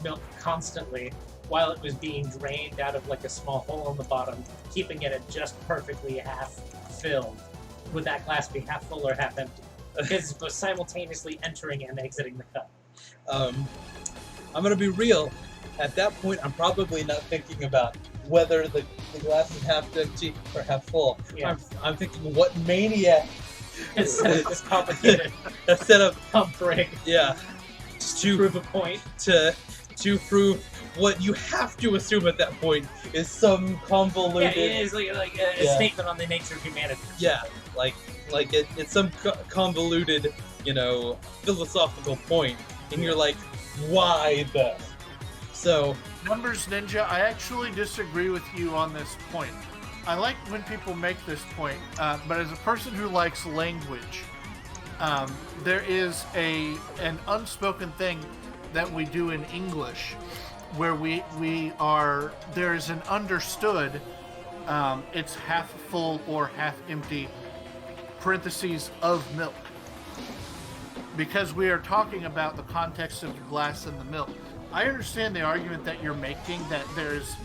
milk constantly while it was being drained out of, like, a small hole on the bottom, keeping it at just perfectly half filled. Would that glass be half full or half empty? Because it was simultaneously entering and exiting the cup. I'm gonna be real. At that point, I'm probably not thinking about whether the glass is half empty or half full. Yeah. I'm thinking, what maniac It's complicated. instead of Pump rig to prove a point. to prove what you have to assume at that point is some Yeah, convoluted. it is like a Yeah. statement on the nature of humanity. Yeah, like it's some convoluted, philosophical point, and you're like, why the? So Numbers Ninja, I actually disagree with you on this point. I like when people make this point, but as a person who likes language, there is an unspoken thing that we do in English where there is an understood, it's half full or half empty, parentheses of milk. Because we are talking about the context of the glass and the milk. I understand the argument that you're making that there's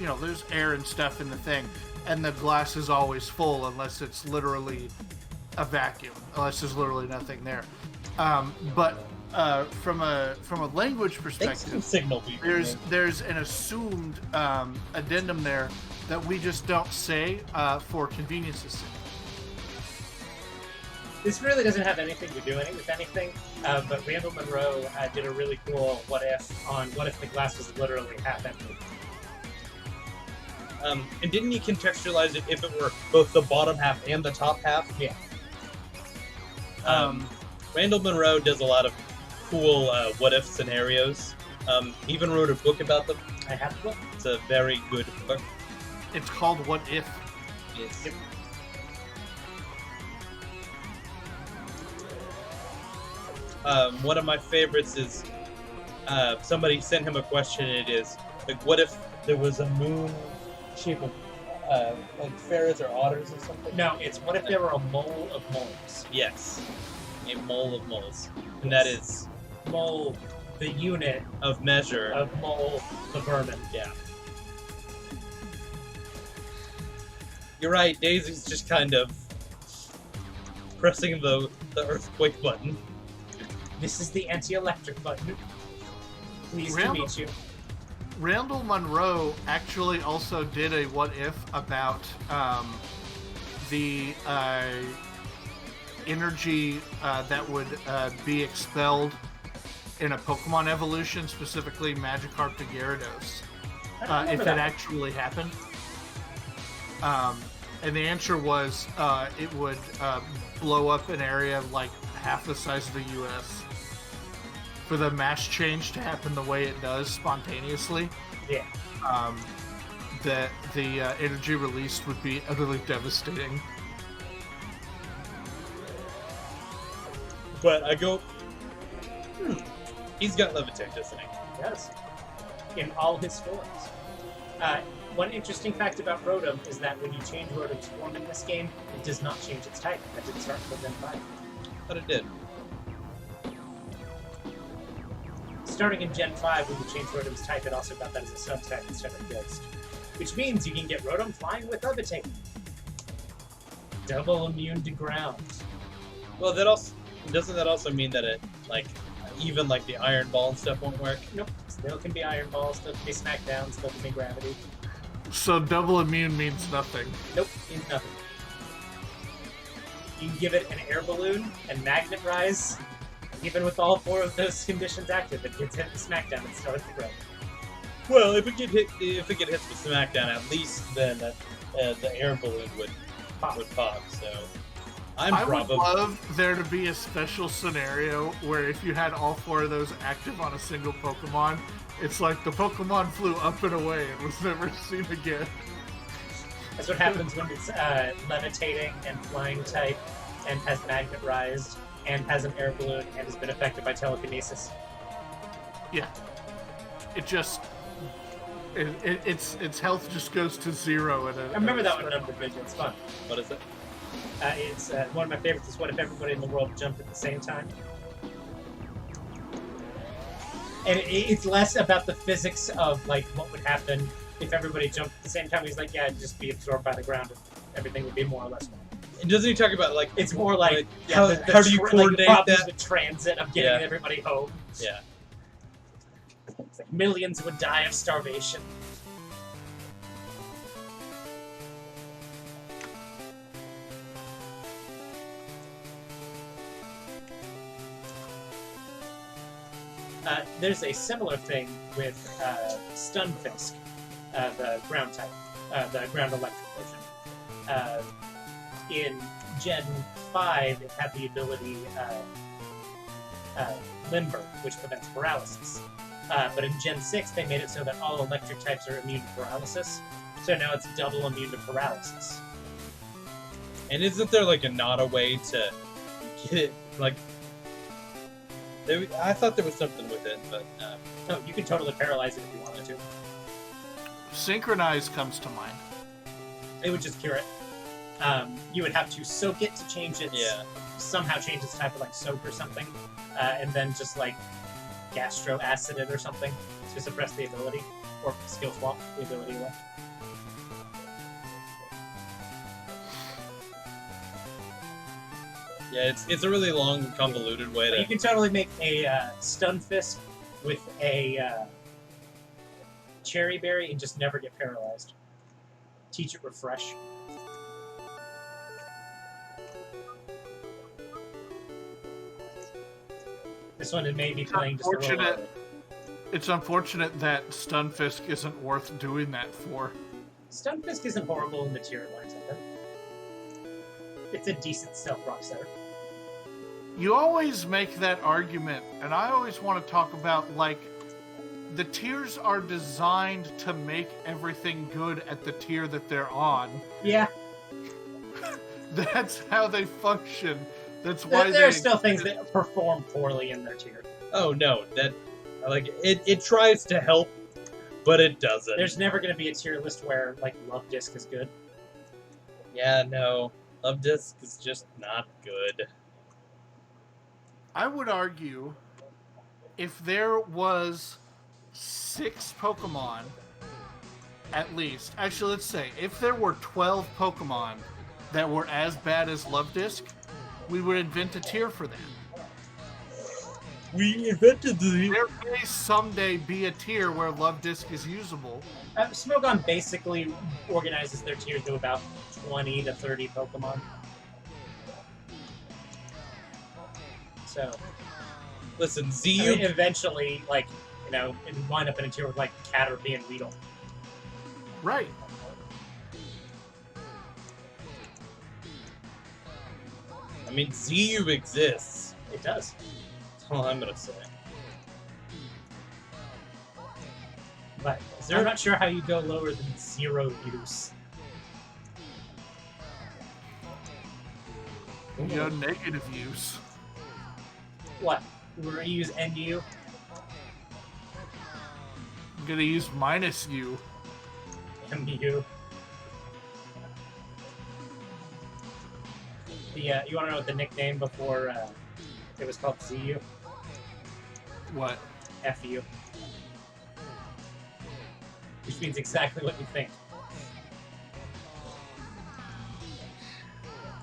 air and stuff in the thing, and the glass is always full unless it's literally a vacuum, unless there's literally nothing there. But from a language make perspective, some signal people. there's an assumed addendum there that we just don't say for convenience's sake. This really doesn't have anything to do with anything, but Randall Monroe did a really cool what if the glass was literally half empty. And didn't he contextualize it if it were both the bottom half and the top half? Yeah. Randall Munroe does a lot of cool what-if scenarios. He even wrote a book about them. I have the book. It's a very good book. It's called What If. Yes. Yep. One of my favorites is somebody sent him a question. And it is like, what if there was a moon shape of like ferrets or otters or something? No, it's what if there were a mole of moles? Yes, a mole of moles, and that is Mole, the unit of measure. of mole, the vermin. Yeah. You're right. Daisy's just kind of pressing the earthquake button. This is the anti-electric button. Pleased to Randall- meet you. Randall Munroe actually also did a what if about the energy that would be expelled in a Pokemon evolution, specifically Magikarp to Gyarados, if it actually happened. And the answer was it would blow up an area like half the size of the U.S. for the mass change to happen the way it does spontaneously. Yeah. That the energy released would be utterly devastating. But I go, he's got Levitate, doesn't he? Yes. In all his forms. One interesting fact about Rotom is that when you change Rotom's form in this game, it does not change its type. That didn't start until Gen 5. But it did. Starting in Gen 5, when you change Rotom's type, it also got that as a sub-type instead of Ghost. Which means you can get Rotom flying with Levitate. Double immune to ground. Well, that also doesn't that also mean that it like even like the Iron Ball and stuff won't work? Nope. Still can be Iron Ball, still can be Smackdown, still can be Gravity. So double immune means nothing. Nope, means nothing. You can give it an air balloon and magnet rise. Even with all four of those conditions active, it gets hit with Smackdown and still hits the ground. Well, if it get hits with Smackdown, at least then the air balloon would pop. So I would love there to be a special scenario where if you had all four of those active on a single Pokemon, it's like the Pokemon flew up and away and was never seen again. That's what happens when it's levitating and flying type and has magnet rise and has an air balloon and has been affected by telekinesis. Yeah. It just... Its health just goes to zero. I remember that one in another video. It's fun. What is it? It's one of my favorites is what if everybody in the world jumped at the same time? And it's less about the physics of like what would happen if everybody jumped at the same time. He's like, yeah, it'd just be absorbed by the ground and everything would be more or less normal. And doesn't he talk about like It's more like how do you coordinate that? The transit of getting everybody home. Yeah. It's like millions would die of starvation. There's a similar thing with Stunfisk, the ground type, the ground electric version. In Gen 5, it had the ability Limber, which prevents paralysis. But in Gen 6, they made it so that all electric types are immune to paralysis. So now it's double immune to paralysis. And isn't there like a way to get it like? I thought there was something with it, but No, you can totally paralyze it if you wanted to. Synchronize comes to mind. It would just cure it. You would have to soak it to change its somehow change its type of like soak or something, and then just like gastro acid it or something to suppress the ability or skill swap the ability away. yeah, it's a really long, convoluted way to. You can totally make a Stunfisk with a Cherry Berry and just never get paralyzed. Teach it Refresh. This one it may be playing just a little early. It's unfortunate that Stunfisk isn't worth doing that for. Stunfisk isn't horrible in the tier lines of it. It's a decent stealth rock setter. You always make that argument, and I always want to talk about, like, the tiers are designed to make everything good at the tier that they're on. Yeah. That's how they function. That's why there are still things that perform poorly in their tier. Oh no, that like it tries to help, but it doesn't. There's never going to be a tier list where like Love Disc is good. Yeah, no, Love Disc is just not good. I would argue if there was 6 Pokemon, at least. Actually, let's say if there were 12 Pokemon that were as bad as Love Disc, we would invent a tier for them. We invented the. There may someday be a tier where Love Disc is usable. Smogon basically organizes their tiers to about 20 to 30 Pokemon. So, Listen, I ZU. mean, eventually, like, you know, it would wind up in a tier with like Caterpie and Weedle. Right. I mean, ZU exists. It does. That's all I'm gonna say. But I'm not sure how you go lower than 0 use. You know, negative use. What? Where you use NU? I'm gonna use minus U. MU. You want to know what the nickname before it was called ZU? What? FU. Which means exactly what you think.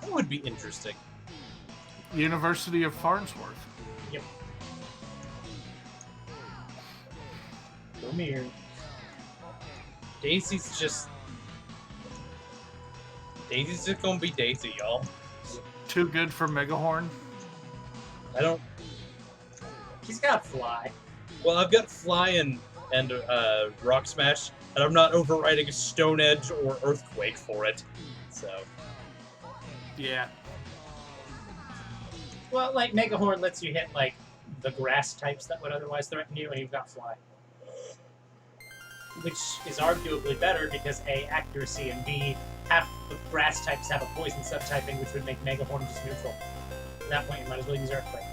That would be interesting. University of Farnsworth. Yep. Come here. Daisy's just gonna be Daisy, y'all. Too good for Megahorn. I don't. He's got Fly. Well, I've got Fly and Rock Smash, and I'm not overriding a Stone Edge or Earthquake for it. So. Yeah. Well, like, Megahorn lets you hit, like, the grass types that would otherwise threaten you, and you've got Fly. Which is arguably better because A, accuracy, and B, half the grass types have a poison subtyping, which would make Megahorn just neutral. At that point, you might as well use Earthquake.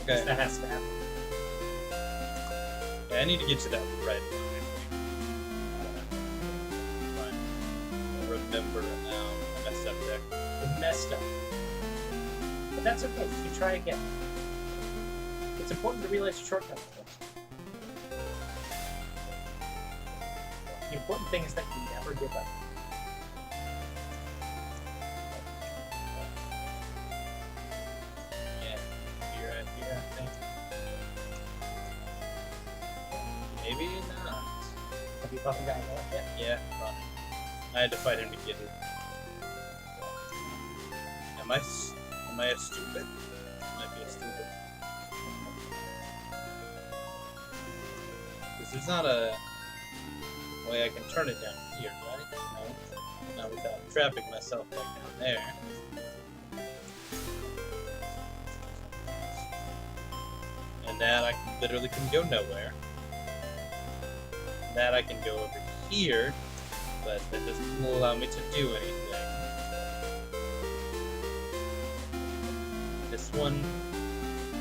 Okay. That has to happen. Yeah, I need to get to that red. I remember now. I messed up there. You messed up. But that's okay. You try again. It's important to realize your shortcuts. The important thing is that you never give up. Yeah, you're right here, I think. Maybe not. Have you fucking gotten that yet? Yeah, fine. I had to fight him to get it. Am I a stupid? Might be a stupid. Because there's not a way I can turn it down here, right? No. Not without trapping myself back down there. And that I literally can go nowhere. That I can go over here, but that doesn't allow me to do anything. This one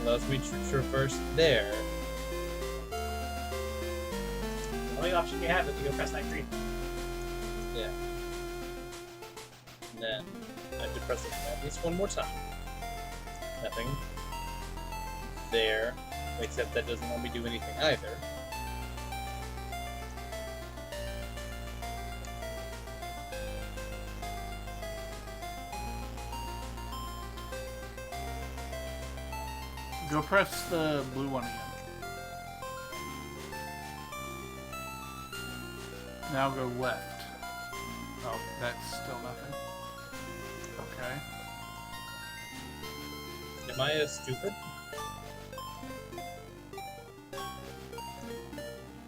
allows me to traverse there. The only option you have is to go press that green. Yeah. And then I have to press it at least one more time. Nothing there, except that doesn't let me do anything either. Go press the blue one again. Now go left. Oh, that's still nothing. Okay. Am I stupid?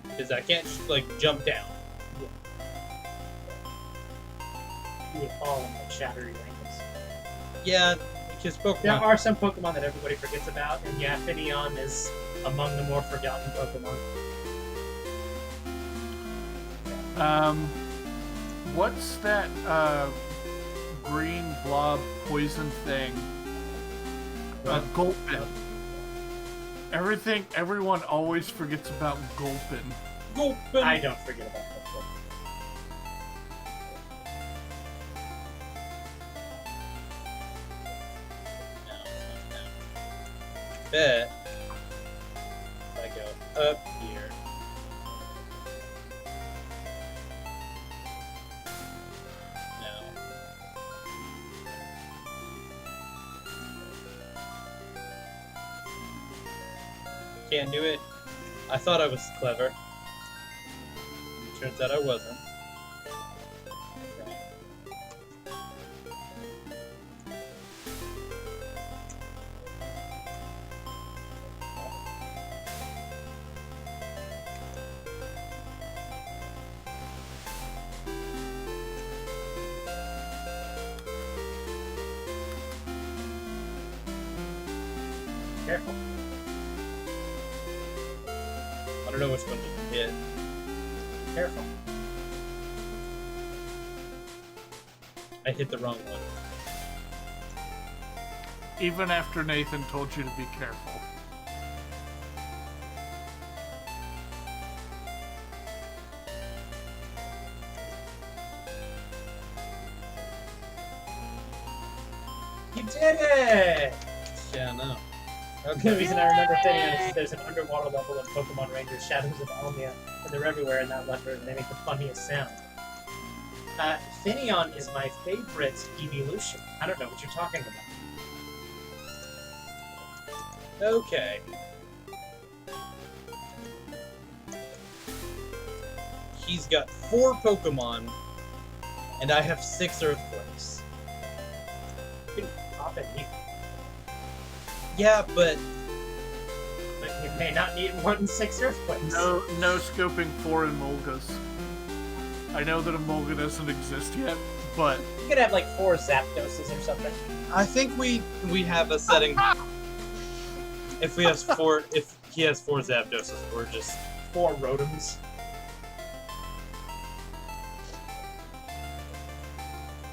Because I can't, like, jump down. fall and like shatter your ankles. Yeah, because Pokemon. There are some Pokemon that everybody forgets about, and yeah, Finneon is among the more forgotten Pokemon. What's that green blob poison thing? Gulpin. Everyone always forgets about Gulpin. Gulpin. I don't forget about that. Bet if I go up here. No. Can't do it. I thought I was clever. Turns out I wasn't. Careful. I don't know which one to hit. Careful. I hit the wrong one. Even after Nathan told you to be careful. You did it! Yeah, no. The reason I remember Finneon is there's an underwater level of Pokemon Rangers Shadows of Almia, and they're everywhere in that level, and they make the funniest sound. Finneon is my favorite evolution. I don't know what you're talking about. Okay. He's got 4 Pokemon, and I have 6 Earthquakes. You can pop it. Yeah, but You may not need more than 6 Earthquakes. No scoping for Emolgas. I know that Emolga doesn't exist yet, but You could have like 4 Zapdoses or something. I think we have a setting. If he has 4 Zapdoses, we're just 4 Rotoms.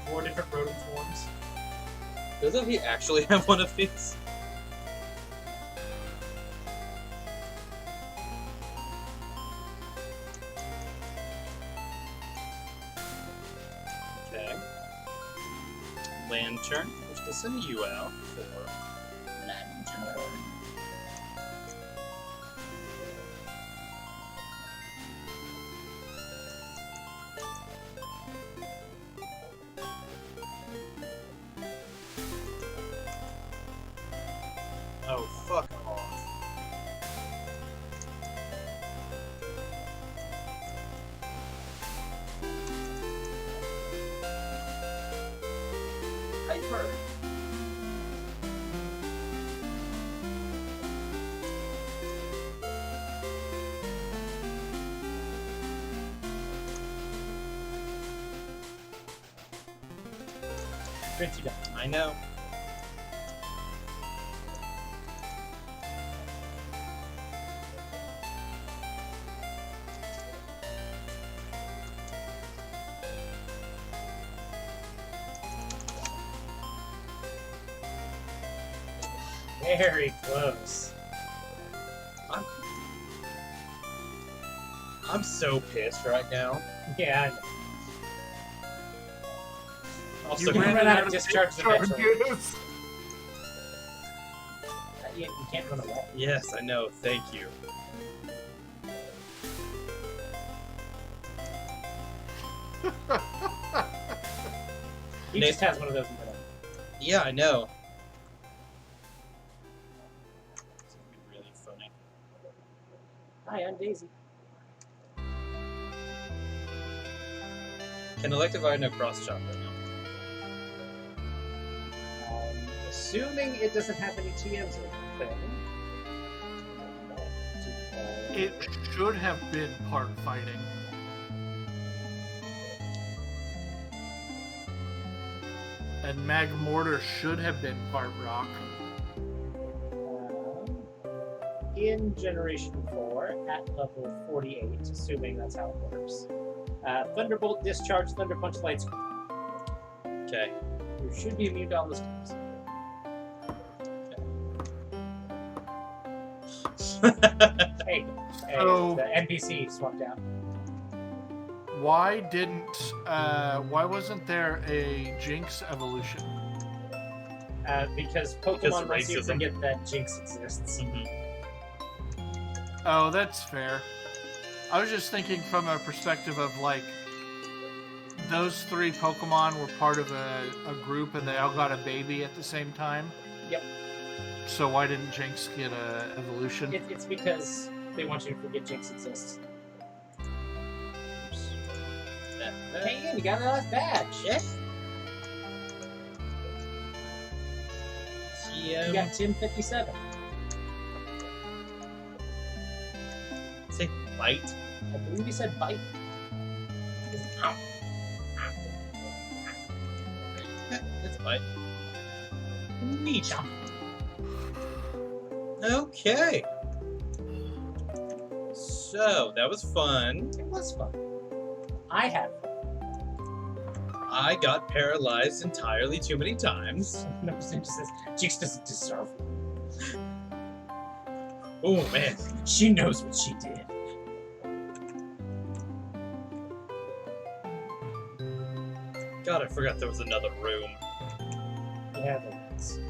Four different Rotom forms. Doesn't he actually have one of these? Okay. Lantern, which does send you out for Lantern. Oh, fuck off. Hyper. Prince, you got I know. very close. I'm so pissed right now. Yeah, I know. Also, You ran out of discharges eventually. Discharges. You can't run away. yes, I know. Thank you. He just has one of those in the middle. Yeah, I know. It's gonna be really funny. Hi, I'm Daisy. Can elective iron no cross chop right now? Assuming it doesn't have any TMs or anything. It should have been part fighting. and Magmortar should have been part rock. In Generation 4, at level 48, assuming that's how it works. Thunderbolt, Discharge, Thunder Punch, Light Screen. Okay. You should be immune to all those types. Hey, So- the NPC swapped out. Why wasn't there a Jinx evolution? Because Pokemon wants you to racism. forget that Jinx exists. Oh, that's fair. I was just thinking from a perspective of like, those 3 Pokemon were part of a group and they all got a baby at the same time. Yep. So why didn't Jinx get a evolution? It's because they want you to forget Jinx exists. Hey, Ian, you got a nice badge. Yeah. You got Tim 57. Say bite. I believe he said bite. It's bite. Neat. Okay. So that was fun. It was fun. I had fun. I got paralyzed entirely too many times. No, it just says Jinx doesn't deserve it. Oh man. She knows what she did. God, I forgot there was another room. Yeah, there is.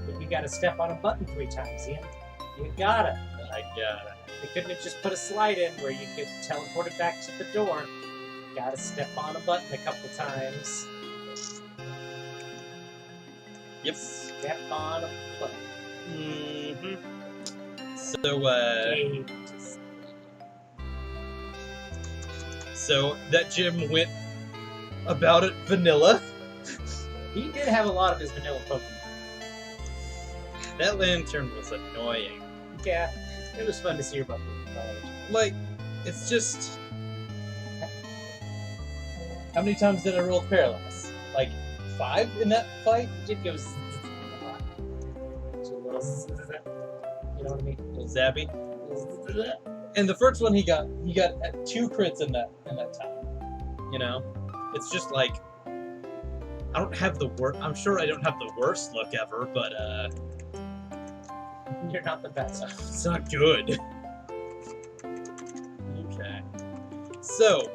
But you gotta step on a button 3 times, Ian. You gotta. I got it. They couldn't have just put a slide in where you could teleport it back to the door. Gotta step on a button a couple times. Yep. Step on a button. So that gym went about it vanilla. He did have a lot of his vanilla Pokemon. That lantern was annoying. Yeah, it was fun to see your butt. Like, it's just... How many times did I roll paralyzed? Like, 5 in that fight? It did go a lot. You know what I mean? A little zappy. And the first one he got 2 crits in that time. You know? It's just like... I don't have the worst... I'm sure I don't have the worst luck ever, but, You're not the best. it's not good. Okay. So,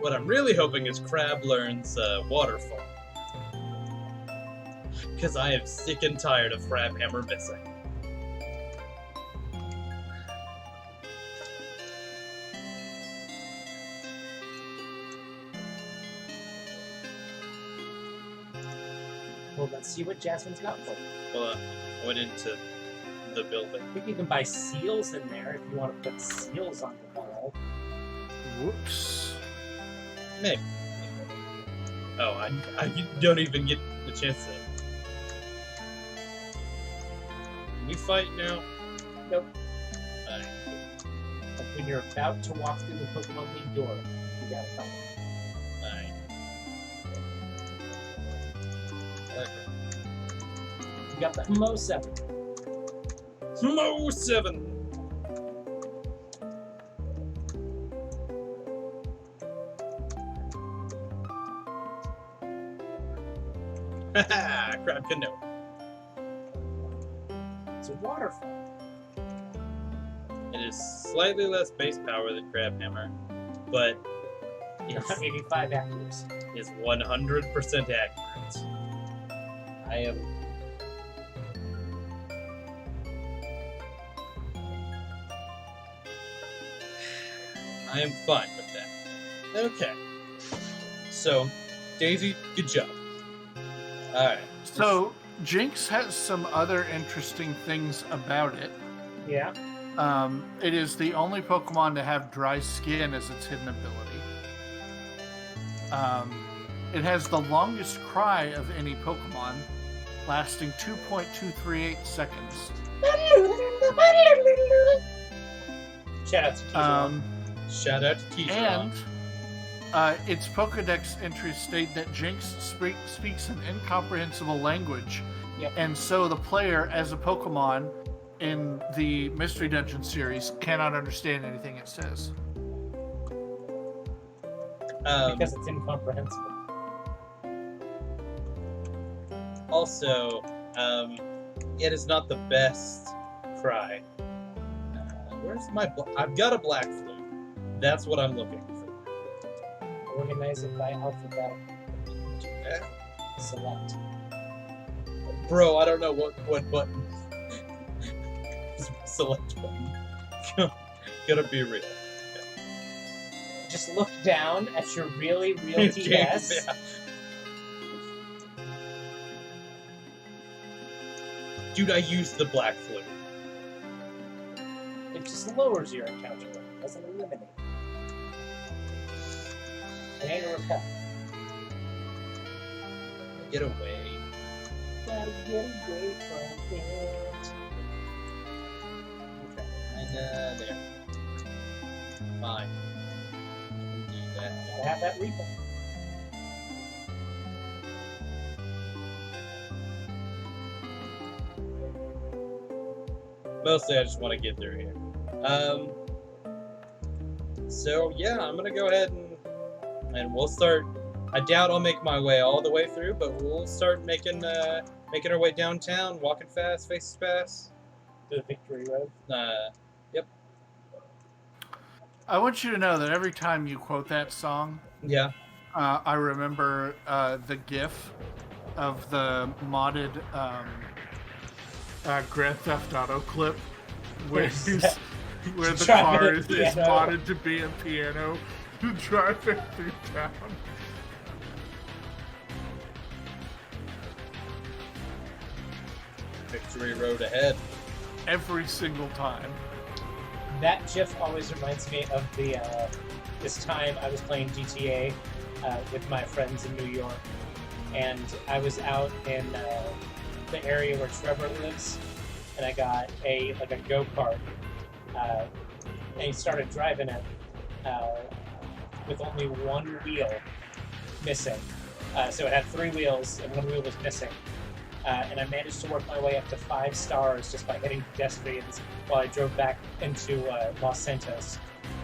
what I'm really hoping is Crab learns Waterfall. Because I am sick and tired of Crabhammer missing. Well, let's see what Jasmine's got for you. Well, I went into the building. I think you can buy seals in there if you want to put seals on the wall. Whoops. Maybe. Oh, I don't even get the chance to... Can we fight now? Nope. Alright. But when you're about to walk through the Pokemon League door, you gotta fight. Alright. You got the Mo 7. Mo 7! Haha! Crab Canoe. It's a waterfall. It is slightly less base power than Crabhammer, but it's 85 accuracy. 100% accurate. I am... I am fine with that. Okay. So, Daisy, good job. Alright. So, Jinx has some other interesting things about it. Yeah. It is the only Pokemon to have dry skin as its hidden ability. It has the longest cry of any Pokemon, lasting 2.238 seconds. Shout out to Kizuna. Shout out to Keyshawn. And its Pokedex entries state that Jinx speaks an incomprehensible language, Yep. and so the player, as a Pokemon in the Mystery Dungeon series, cannot understand anything it says. Because it's incomprehensible. Also, it is not the best cry. Where's my... I've got a black flute. That's what I'm looking for. Organize it by alphabet. Okay. Select. Bro, I don't know what button. Select button. Gonna be real. Just look down at your really real TS. Yeah. Dude, I used the black flute. It just lowers your encounter level. It doesn't eliminate. It ain't a repel. Get away. Gotta get away from it. And there. Fine. Do that. Gotta have that refill. Mostly I just want to get through here. So yeah, I'm gonna go ahead and we'll start. I doubt I'll make my way all the way through, but we'll start making our way downtown, walking fast, faces fast. The Victory Road. Yep. I want you to know that every time you quote that song, Yeah. I remember the GIF of the modded Grand Theft Auto clip where where the car is modded to be a piano driving through town. Victory road ahead. Every single time. That GIF always reminds me of the this time I was playing GTA with my friends in New York, and I was out in the area where Trevor lives, and I got a go-kart, and he started driving it with only one wheel missing. So it had 3 wheels, and 1 wheel was missing. And I managed to work my way up to 5 stars just by hitting pedestrians while I drove back into Los Santos.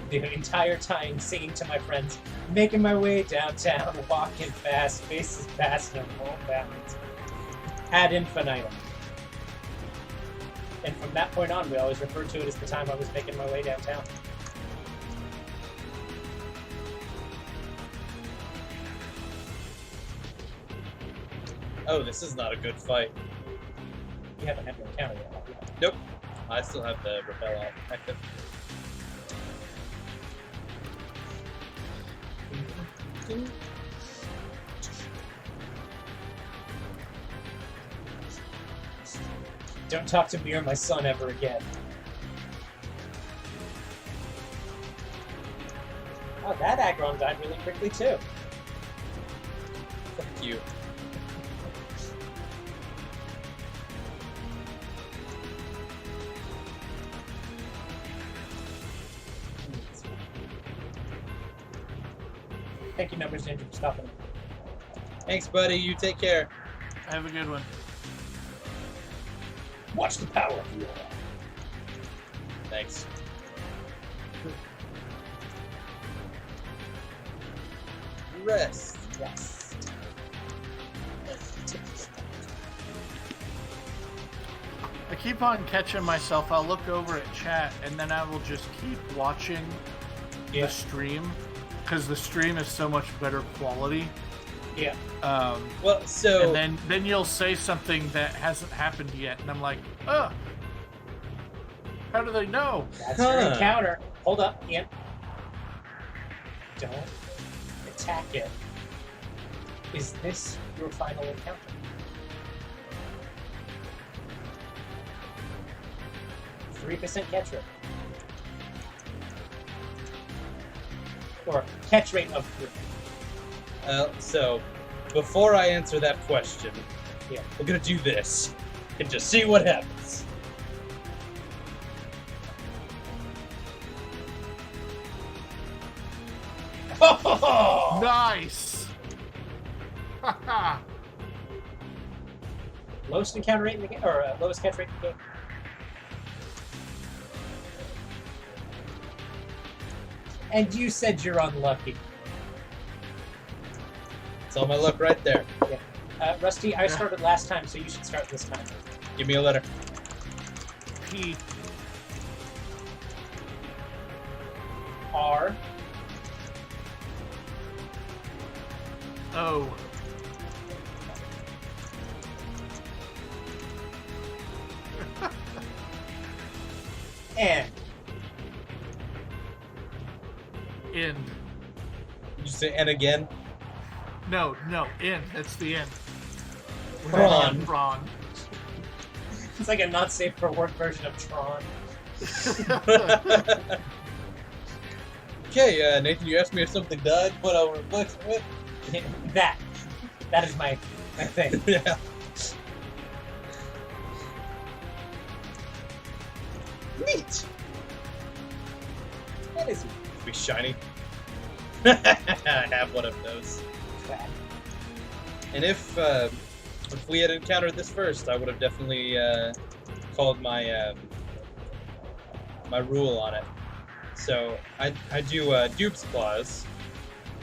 The entire time singing to my friends, making my way downtown, walking fast, faces past them, all bounds. Ad infinitum. And from that point on, we always referred to it as the time I was making my way downtown. Oh, this is not a good fight. You haven't had your encounter yet, have you? Nope. I still have the repel out active. Don't talk to me or my son ever again. Oh, that Aggron died really quickly too. Thank you. Thank you, Numbers Ninja, for stopping. Thanks, buddy. You take care. Have a good one. Watch the power of you. Thanks. Rest. Yes. I keep on catching myself. I'll look over at chat and then I will just keep watching the stream because the stream is so much better quality. Yeah. Well, so and then you'll say something that hasn't happened yet, and I'm like, oh, how do they know? That's your encounter. Hold up, Ian. Don't attack it. Is this your final encounter? %3 catch rate. Or catch rate of 3. So, before I answer that question, Yeah. we're gonna do this and just see what happens. Oh! Nice! Haha. Lowest encounter rate in the game, or lowest catch rate in the game. And you said you're unlucky. It's all my luck right there. Rusty, I started last time, so you should start this time. Give me a letter. P. R. O. N. N. Did you say N again? No, N. That's the N. Prawn. Prawn. It's like a not safe for work version of Tron. Okay, Nathan, you asked me if something died, what I'll replace it with. That is my thing. Yeah. Neat. That is Be shiny. I have one of those. bad. And if we had encountered this first, I would have definitely called my my rule on it. So I do Dupe's Claws.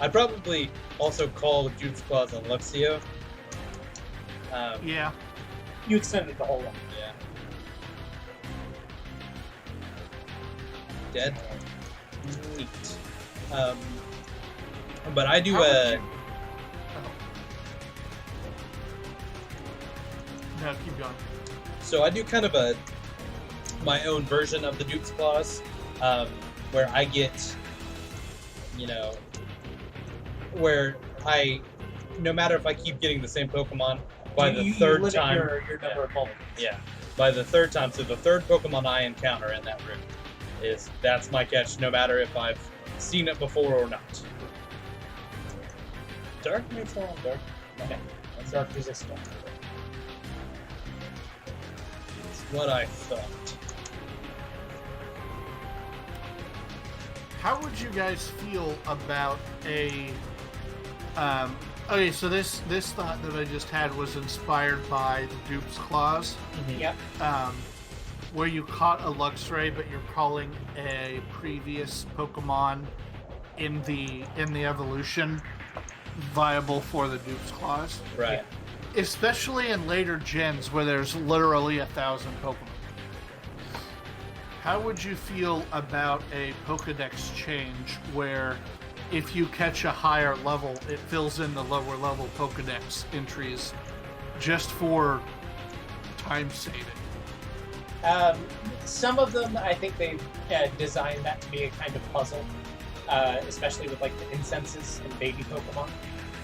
I'd probably also call Dupe's Claws on Luxio. Yeah. You extended the whole one. Yeah. Dead. Neat. But I do How would you- No, keep going. So I do kind of my own version of the Duke's Claws, where I get, where no matter if I keep getting the same Pokemon, by the you third limit time, your number of multiples. yeah, by the third time, so the third Pokemon I encounter in that room that's my catch, no matter if I've seen it before or not. Dark neutral, dark. Okay. That's dark resistant. That's what I thought. How would you guys feel about a okay, so this thought that I just had was inspired by the Dupe's Claws, Yep. where you caught a Luxray, but you're calling a previous Pokemon in the evolution viable for the Dupe's Claws, Right. especially in later gens where there's literally 1,000 Pokemon. How would you feel about a Pokedex change where if you catch a higher level, it fills in the lower level Pokedex entries just for time saving? Some of them, I think they've designed that to be a kind of puzzle, especially with like the incenses and baby Pokemon.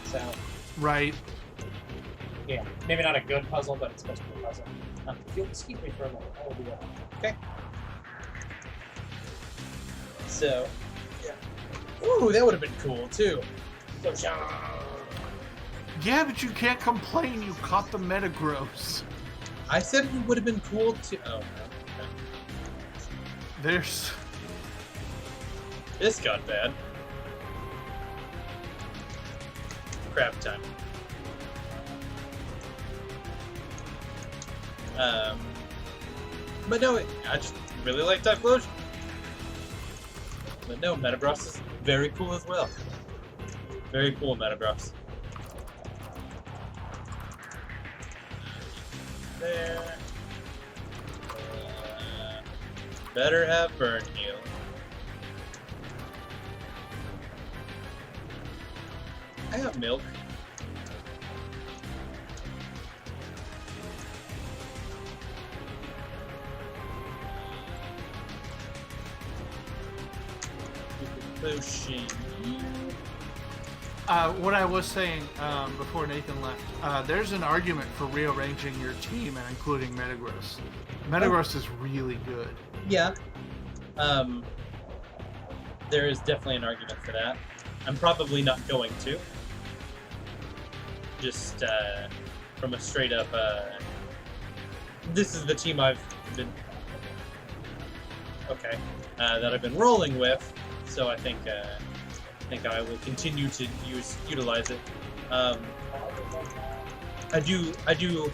So, Right. yeah, maybe not a good puzzle, but it's supposed to be a puzzle. If you'll excuse me for a moment, I will do that. Okay. So, yeah. Ooh, that would have been cool too. So, Yeah, but you can't complain you caught the Metagross. I said it would have been cool too. Oh, no. Okay. There's... This got bad. Crap time. But no, I just really like Typhlosion. But no, Metagross is very cool as well. Very cool, Metagross. There. Better have Burn Heal. I have milk. Potion. What I was saying before Nathan left, there's an argument for rearranging your team and including Metagross. Metagross is really good. Yeah. There is definitely an argument for that. I'm probably not going to. Just from a straight up, this is the team I've been, that I've been rolling with, so I think think I will continue to utilize it. I do.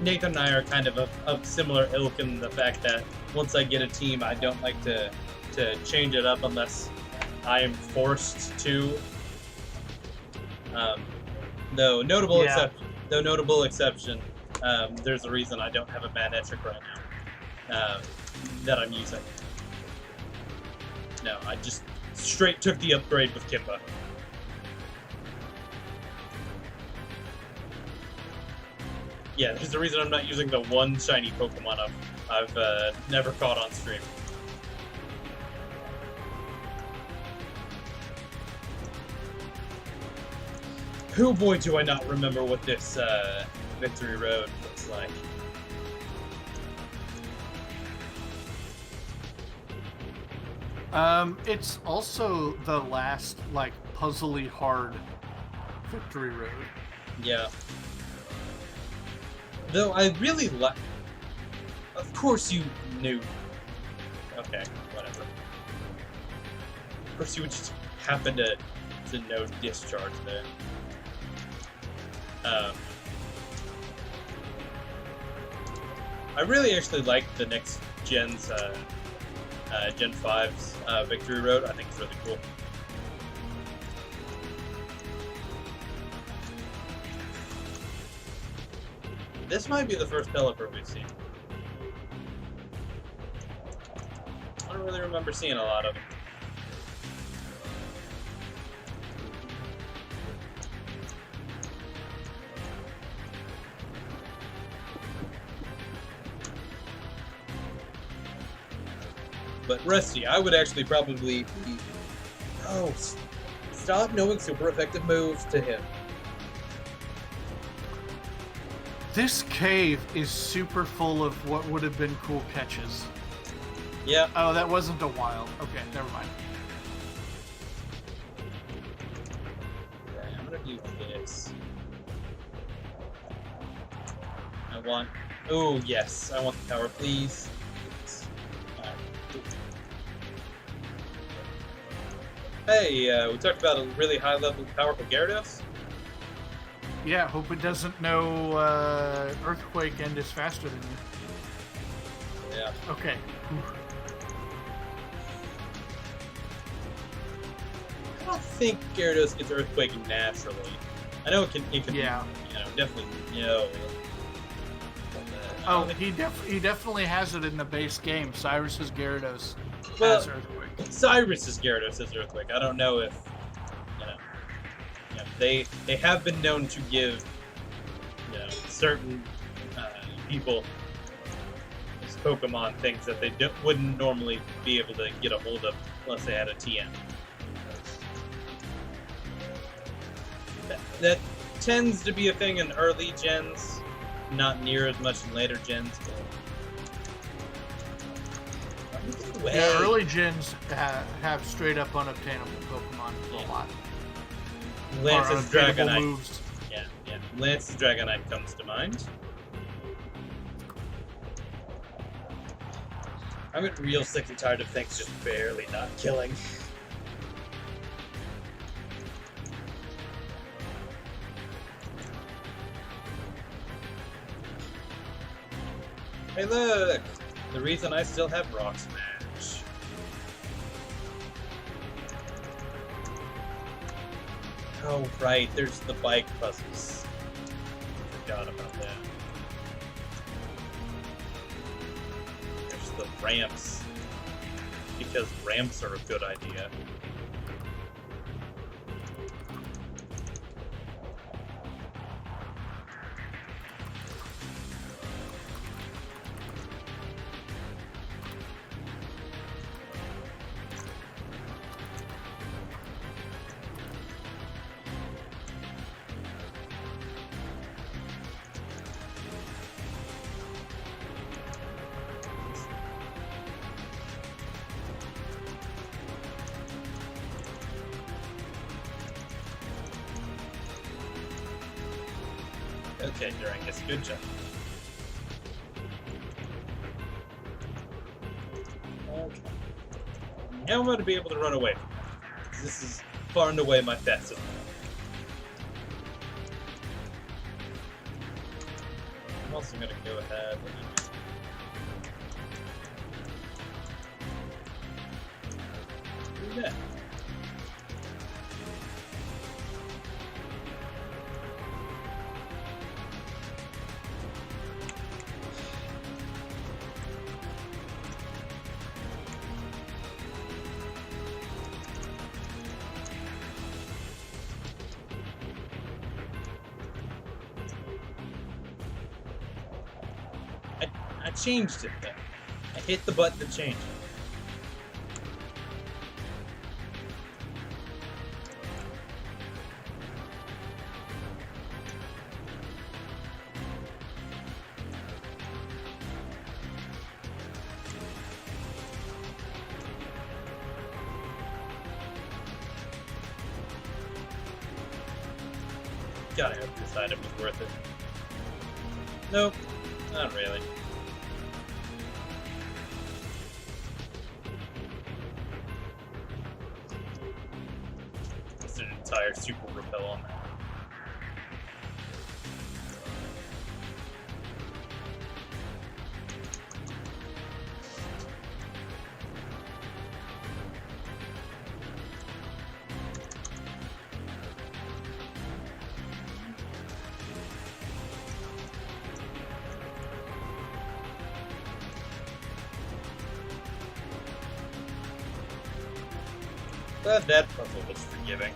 Nathan and I are kind of similar ilk in the fact that once I get a team, I don't like to change it up unless I am forced to. Though notable exception, there's a reason I don't have a Magnetric right now that I'm using. No, I just straight took the upgrade with Kimba. Yeah, there's a reason I'm not using the one shiny Pokemon I've never caught on stream. Oh boy, do I not remember what this Victory Road looks like. It's also the last, like, puzzly hard Victory Road. Yeah. Though I really like... Of course you knew. Okay, whatever. Of course you would just happen to know Discharge there. I really actually like the next gen's, Gen 5's Victory Road. I think it's really cool. This might be the first Pelipper we've seen. I don't really remember seeing a lot of them. But Rusty, I would actually probably be... Oh, stop knowing super effective moves to him. This cave is super full of what would have been cool catches. Yeah. Oh, that wasn't a wild. Okay, never mind. Okay, I'm gonna do this. I want... Oh, yes. I want the power, please. Hey, we talked about a really high-level, powerful Gyarados. Yeah, hope it doesn't know Earthquake and is faster than you. Yeah. Okay. I don't think Gyarados gets Earthquake naturally. I know it can Yeah. You know, definitely, you know. Oh, he definitely has it in the base game. Cyrus's Gyarados Well, has Earthquake. Cyrus's Gyarados has Earthquake. I don't know if, you know, they have been known to give, you know, certain people, Pokemon, things that they wouldn't normally be able to get a hold of unless they had a TM. That tends to be a thing in early gens, not near as much in later gens. But... Yeah, early gens have straight up unobtainable Pokemon a lot. Lance's Dragonite. Dragonite. Yeah. Lance's Dragonite comes to mind. I'm getting real sick and tired of things just barely not killing. Hey look! The reason I still have Rock Smash. Oh right, there's the bike puzzles. Forgot about that. There's the ramps. Because ramps are a good idea. Okay, Durangus, good job. Okay. Now I'm going to be able to run away from that. This is far and away my fastest one. I'm also going to go ahead and do that. I changed it though. I hit the button to change it. Gotta hope this item is worth it. Nope, not really. There's an entire super repel on that. But that puzzle was forgiving.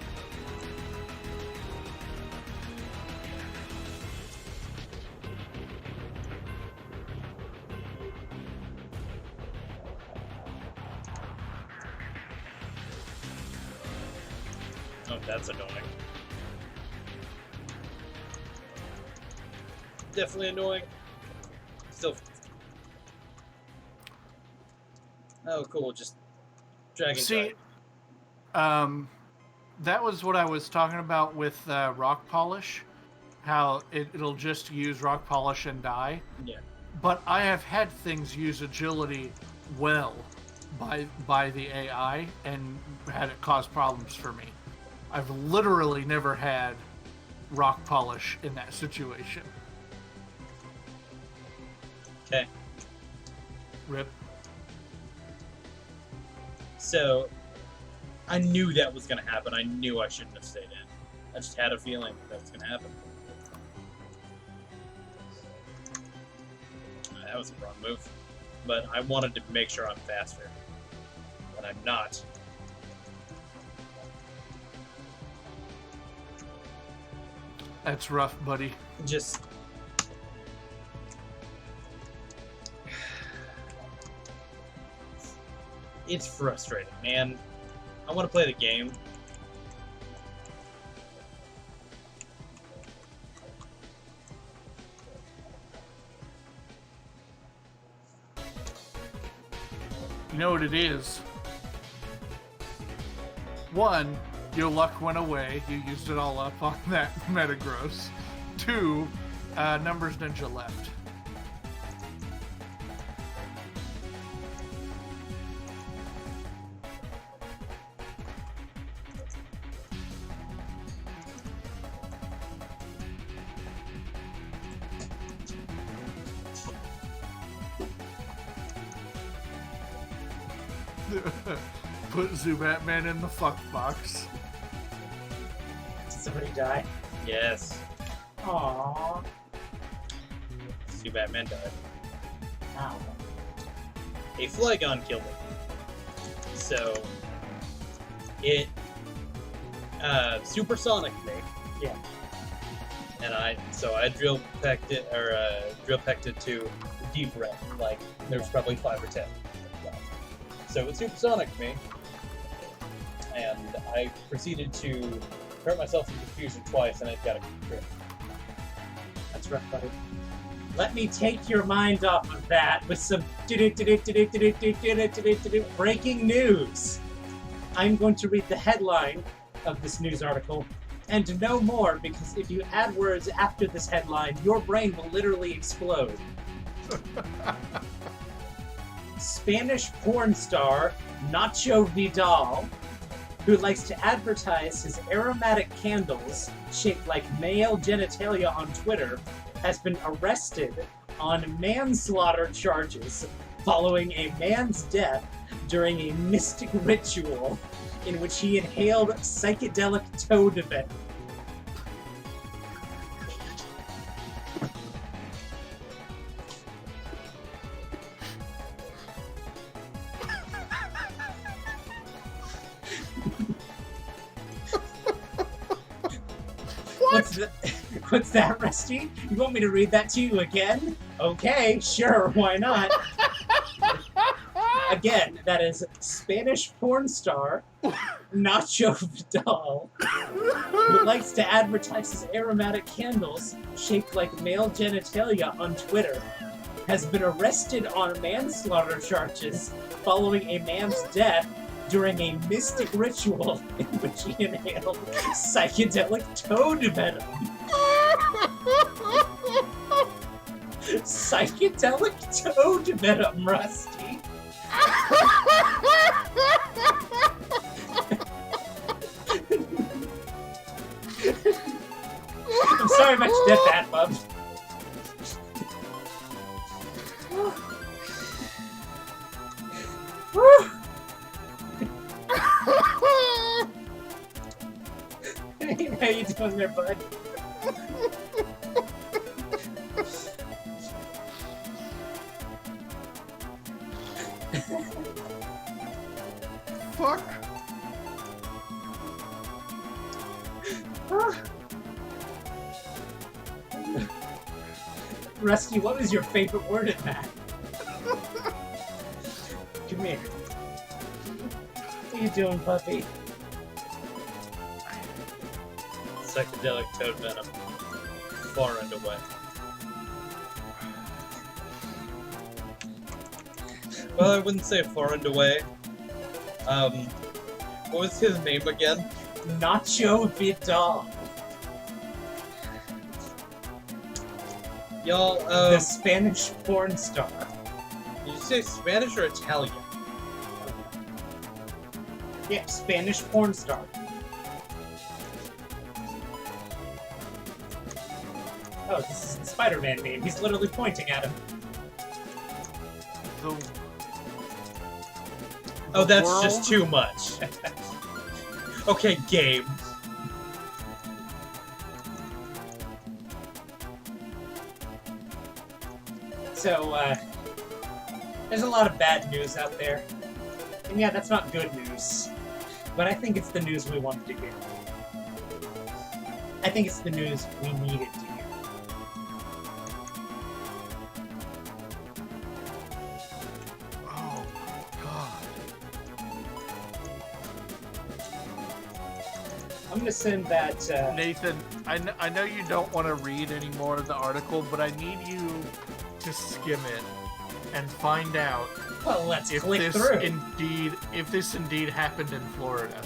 Oh, that's annoying. Definitely annoying. Still. Oh, cool. Just dragon. See, that was what I was talking about with rock polish. How it'll just use rock polish and die. Yeah. But I have had things use agility well by the AI and had it cause problems for me. I've literally never had rock polish in that situation. Okay. Rip. So, I knew that was going to happen. I knew I shouldn't have stayed in. I just had a feeling that was going to happen. That was a wrong move. But I wanted to make sure I'm faster. But I'm not. That's rough, buddy. Just... It's frustrating, man. I want to play the game. You know what it is? One, your luck went away. You used it all up on that Metagross. Two, Numbers Ninja left. Put Zubatman in the fuck box. Did somebody die? Yes. Aww. Batman died. Ow. A Flygon killed him. So, it supersonic me. Yeah. And I drill pecked it to deep red. Like there's probably 5 or 10. So it supersonic me, and I proceeded to hurt myself in confusion twice, and I got a crit. That's rough, buddy. Let me take your mind off of that with some breaking news. I'm going to read the headline of this news article and no more, because if you add words after this headline, your brain will literally explode. Spanish porn star Nacho Vidal who likes to advertise his aromatic candles shaped like male genitalia on Twitter, has been arrested on manslaughter charges following a man's death during a mystic ritual in which he inhaled psychedelic toad venom. What's that, Rusty? You want me to read that to you again? Okay, sure, why not? Again, that is Spanish porn star Nacho Vidal, who likes to advertise his aromatic candles shaped like male genitalia on Twitter, has been arrested on manslaughter charges following a man's death during a mystic ritual in which he inhaled psychedelic toad venom. Psychedelic toad venom, Rusty. I'm sorry about your death, Bat Bub. How you doing there, bud? Fuck. Rusty, what was your favorite word in that? Come here. What are you doing, puppy? Psychedelic toad venom. Far and away. Well, I wouldn't say far and away. What was his name again? Nacho Vidal. Y'all, The Spanish porn star. did you say Spanish or Italian? Yeah, Spanish porn star. Oh, this is the Spider-Man meme. He's literally pointing at him. Oh, that's just too much. Okay, game. So, there's a lot of bad news out there. And yeah, that's not good news. But I think it's the news we wanted to hear. I think it's the news we needed to hear. Oh, God. I'm gonna send that, Nathan, I know you don't want to read any more of the article, but I need you to skim it and find out well, let's if click this through. if this indeed happened in Florida.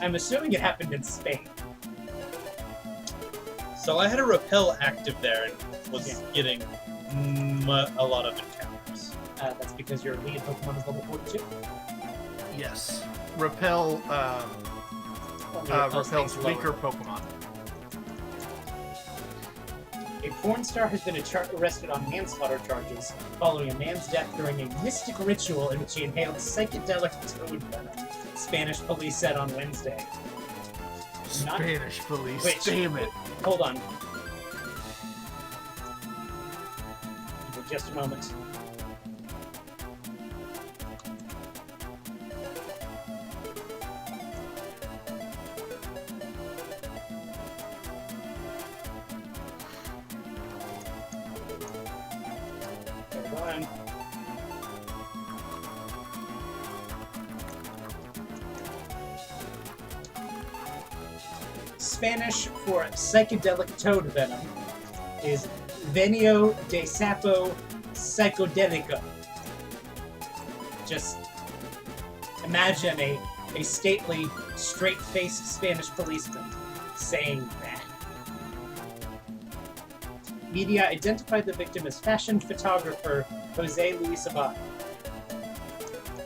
I'm assuming it happened in Spain. So I had a repel active there and was getting a lot of encounters. That's because your lead Pokemon is level 42. Yes. Repel repels weaker Pokemon. A porn star has been arrested on manslaughter charges following a man's death during a mystic ritual in which he inhaled psychedelic toad venom, Spanish police said on Wednesday. Spanish police. Wait, Damn it. Hold on. Give me just a moment. Hold on. Spanish for psychedelic toad venom is venio de sapo psychodelico. Just imagine a stately, straight-faced Spanish policeman saying that. Media identified the victim as fashion photographer Jose Luis Abad.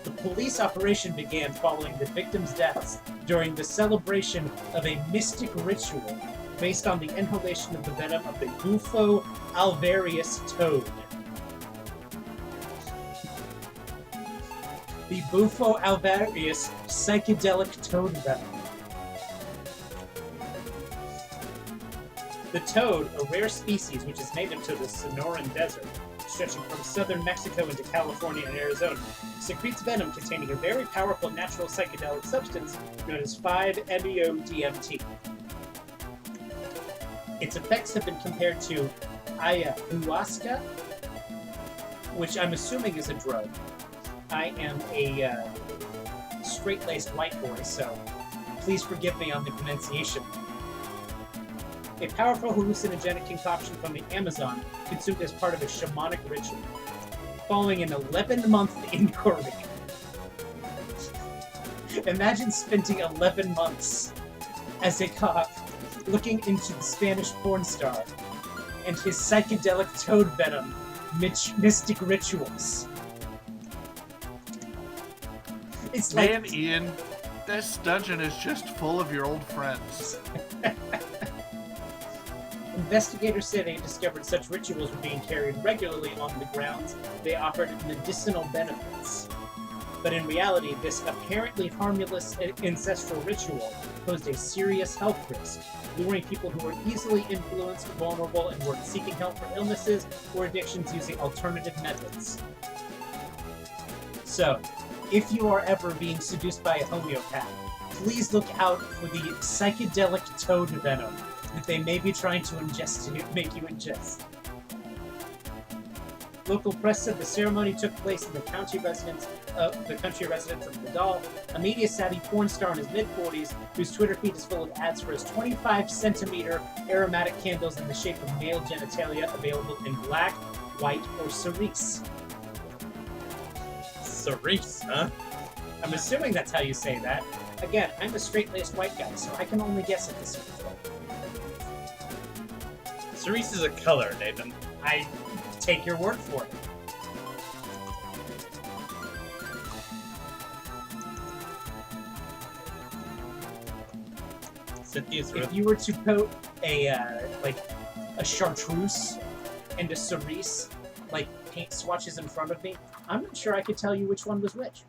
The police operation began following the victims' deaths during the celebration of a mystic ritual based on the inhalation of the venom of the Bufo alvarius toad. The Bufo alvarius psychedelic toad venom. The toad, a rare species which is native to the Sonoran Desert, stretching from southern Mexico into California and Arizona, secretes venom containing a very powerful natural psychedelic substance known as 5-MeO-DMT. Its effects have been compared to ayahuasca, which I'm assuming is a drug. I am a straight-laced white boy, so please forgive me on the pronunciation. A powerful hallucinogenic concoction from the Amazon consumed as part of a shamanic ritual, following an 11-month inquiry. Imagine spending 11 months as a cop looking into the Spanish porn star and his psychedelic toad venom mystic rituals. It's like... Man, Ian, this dungeon is just full of your old friends. Investigators say they discovered such rituals were being carried regularly on the grounds they offered medicinal benefits. But in reality, this apparently harmless ancestral ritual posed a serious health risk, luring people who were easily influenced, vulnerable, and were seeking help for illnesses or addictions using alternative methods. So, if you are ever being seduced by a homeopath, please look out for the psychedelic toad venom that they may be trying to make you ingest. Local press said the ceremony took place in the country residence of Vidal, a media-savvy porn star in his mid-40s, whose Twitter feed is full of ads for his 25-centimeter aromatic candles in the shape of male genitalia, available in black, white, or cerise. Cerise, huh? I'm assuming that's how you say that. Again, I'm a straight-laced white guy, so I can only guess at this sort of thing. Cerise is a color, Nathan. I take your word for it. If you were to put a chartreuse and a cerise, like paint swatches in front of me, I'm not sure I could tell you which one was which.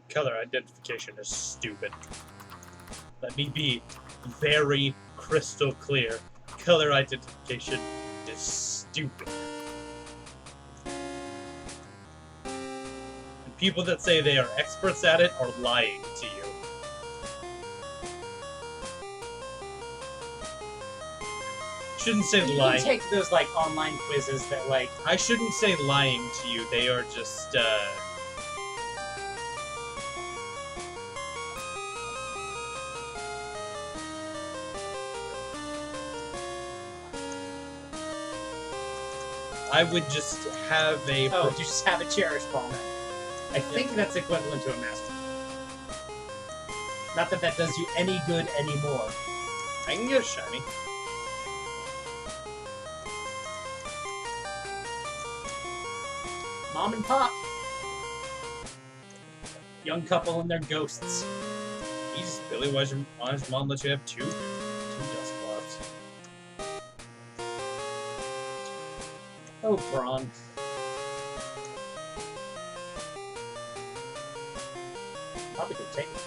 Color identification is stupid. Let me be very crystal clear. Color identification is stupid. And people that say they are experts at it are lying to you. Shouldn't say You lying. can take those like online quizzes that like I shouldn't say lying to you. They are just I would just have a... Oh, you just have a cherish ball then. I think that's equivalent to a master. Not that that does you any good anymore. I can get a shiny. Mom and Pop. Young couple and their ghosts. Jesus, Billy, why does your mom let you have two dust cloths? Oh, Braun. Probably could take it.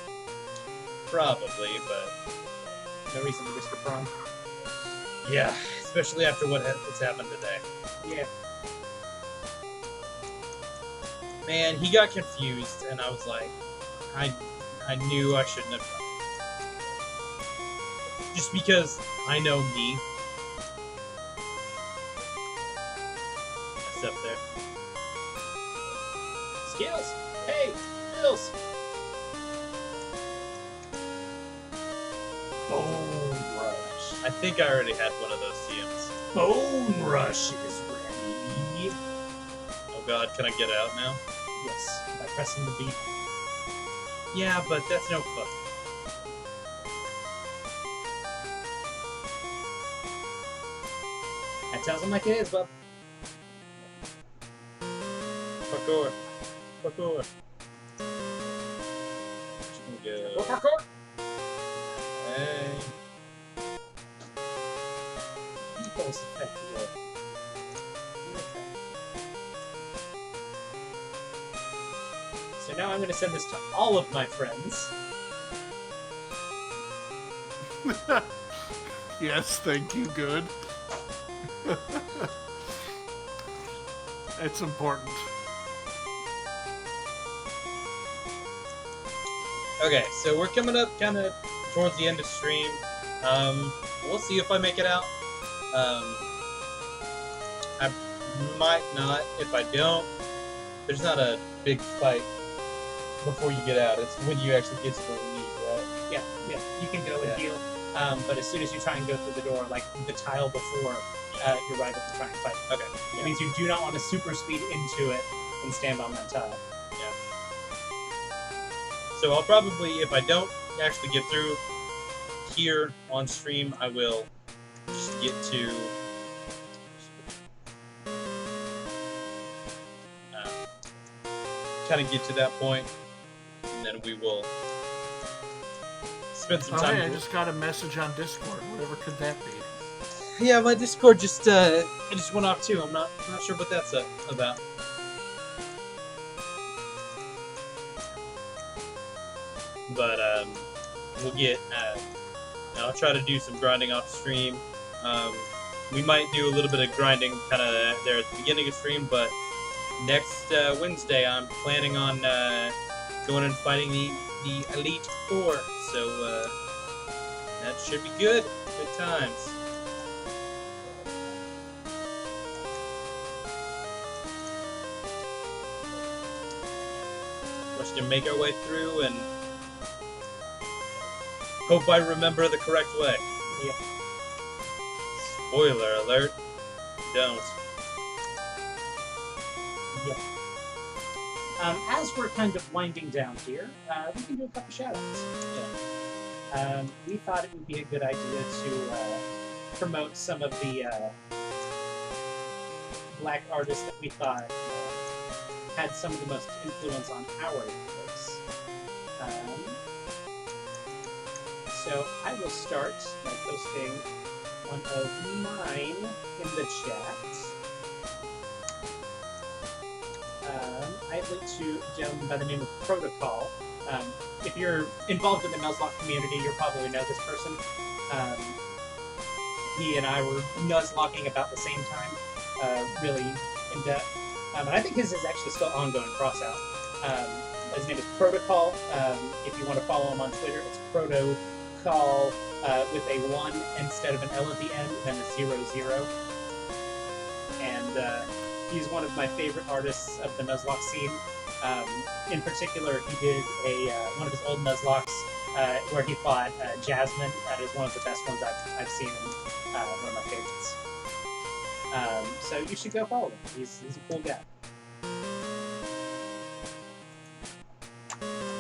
Probably, but... No reason to risk a Braun. Yeah, especially after what's happened today. Yeah. Man, he got confused, and I was like, I knew I shouldn't have done it. Just because I know me. That's up there. Skills! Hey! Skills! Bone Rush. I think I already had one of those CMs. Bone Rush is ready. Oh god, can I get out now? Yes, by pressing the B. Yeah, but that's no fun. That tells him like it is, bub. Parkour. Parkour. Go. Parkour. Hey. People's effective. So now I'm going to send this to all of my friends. Yes, thank you, good. It's important. Okay, so we're coming up kind of towards the end of stream. We'll see if I make it out. I might not. If I don't, there's not a big fight before you get out. It's when you actually get to the lead, right? Yeah, you can go and heal. But as soon as you try and go through the door, like the tile before, you're right at the try and fight. Okay. It means you do not want to super speed into it and stand on that tile. Yeah. So I'll probably, if I don't actually get through here on stream, I will just get to kind of get to that point, and then we will spend some time. Hey, I just got a message on Discord. Whatever could that be? Yeah, my Discord just it just went off too. I'm not sure what that's about. But we'll get. I'll try to do some grinding off stream. We might do a little bit of grinding kind of there at the beginning of stream, but next Wednesday I'm planning on going and fighting the Elite Four. So that should be good. Good times. We're just gonna make our way through and hope I remember the correct way. Yeah. Spoiler alert. Don't. Yeah. As we're kind of winding down here, we can do a couple shoutouts. Yeah. We thought it would be a good idea to promote some of the black artists that we thought had some of the most influence on our books. So I will start by posting one of mine in the chat. I went to a gentleman by the name of Protocol. If you're involved in the Nuzlocke community, you'll probably know this person. He and I were Nuzlocking about the same time, really in depth. And I think his is actually still ongoing crossout. His name is Protocol. If you want to follow him on Twitter, it's Protocol with a 1 instead of an L at the end, and then a 00. And he's one of my favorite artists of the Nuzlocke scene. In particular, he did one of his old Nuzlocks where he fought Jasmine. That is one of the best ones I've seen, and one of my favorites. So you should go follow him. He's a cool guy.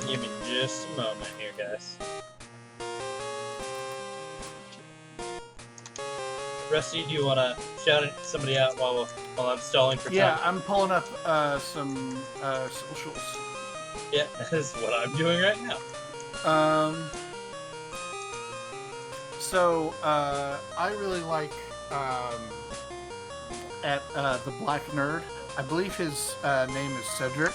Give me just a moment here, guys. Rusty, do you want to shout somebody out while I'm stalling for time? Yeah, I'm pulling up some socials. Yeah, that's what I'm doing right now. So I really like at the Black Nerd. I believe his name is Cedric.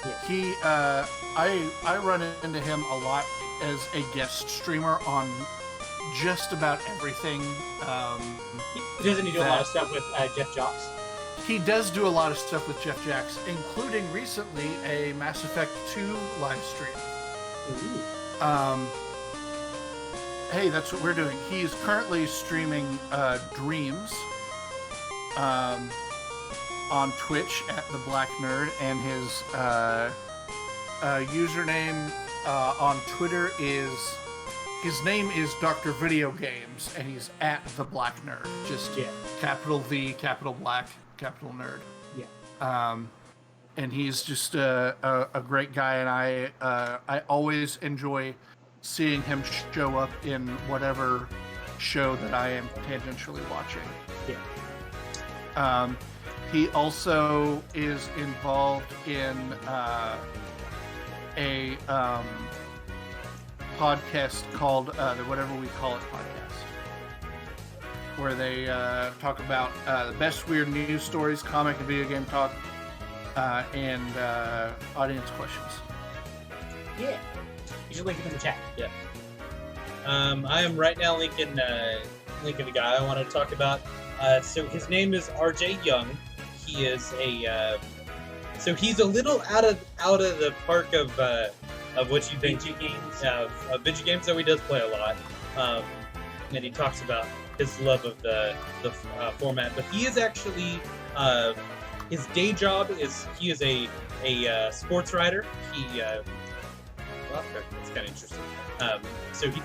Yeah. He I run into him a lot as a guest streamer on just about everything. Doesn't he do a lot of stuff with Jeff Jocks? He does do a lot of stuff with Jeff Jacks, including recently a Mass Effect 2 live stream. Ooh. Hey, that's what we're doing. He's currently streaming Dreams on Twitch at the Black Nerd, and his username on Twitter his name is Dr. Video Games, and he's at the Black Nerd. Just capital V, capital Black, capital Nerd. Yeah. And he's just a great guy, and I always enjoy seeing him show up in whatever show that I am tangentially watching. Yeah. He also is involved in a podcast called the Whatever We Call It podcast, where they talk about the best weird news stories, comic and video game talk, and audience questions. Yeah. You should link it in the chat. Yeah. I am right now linking the guy I wanted to talk about. So his name is RJ Young. He is so he's a little out of the park of what you think. Video games. Of video games, though he does play a lot. And he talks about his love of the format. But he is actually his day job is he is a sports writer. It's kind of interesting. So he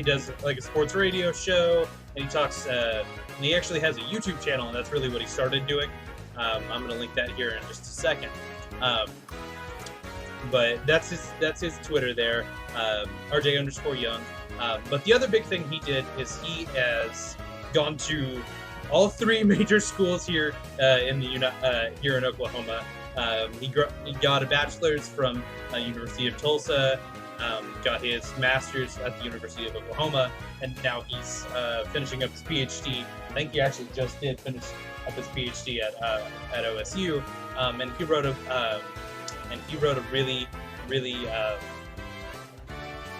does like a sports radio show, and he talks. And he actually has a YouTube channel, and that's really what he started doing. I'm going to link that here in just a second. But that's his Twitter there, RJ_Young. But the other big thing he did is he has gone to all 3 major schools here here in Oklahoma. He got a bachelor's from University of Tulsa, got his master's at the University of Oklahoma, and now he's finishing up his PhD. I think he actually just did finish up his PhD at OSU, and he wrote a really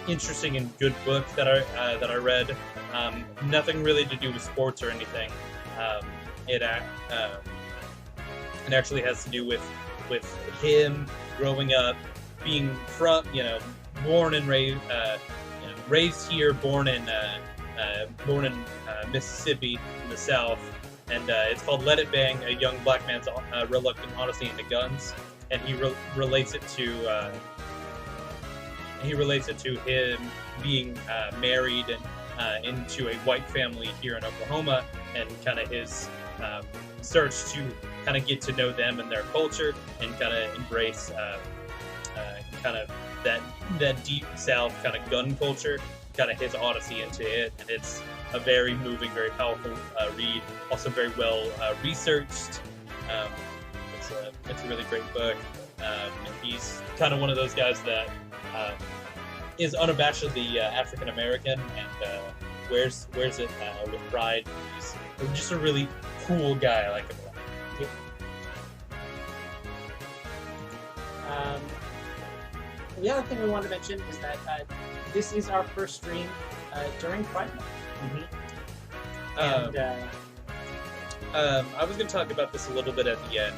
interesting and good book that I read. Nothing really to do with sports or anything. It actually has to do with him growing up, being from born and raised raised here, born in Mississippi in the South, and it's called "Let It Bang: A Young Black Man's Reluctant Honesty into Guns," and he relates it to him being married and into a white family here in Oklahoma, and kind of his search to kind of get to know them and their culture, and kind of embrace kind of that deep South kind of gun culture, kind of his odyssey into it. And it's a very moving, very powerful read. Also very well researched. It's a really great book. And he's kind of one of those guys that is unabashedly African American and wears it with pride. He's just a really cool guy. I like him a lot. Yep. The other thing we wanted to mention is that this is our first stream during Pride Month. Mm-hmm. And I was going to talk about this a little bit at the end.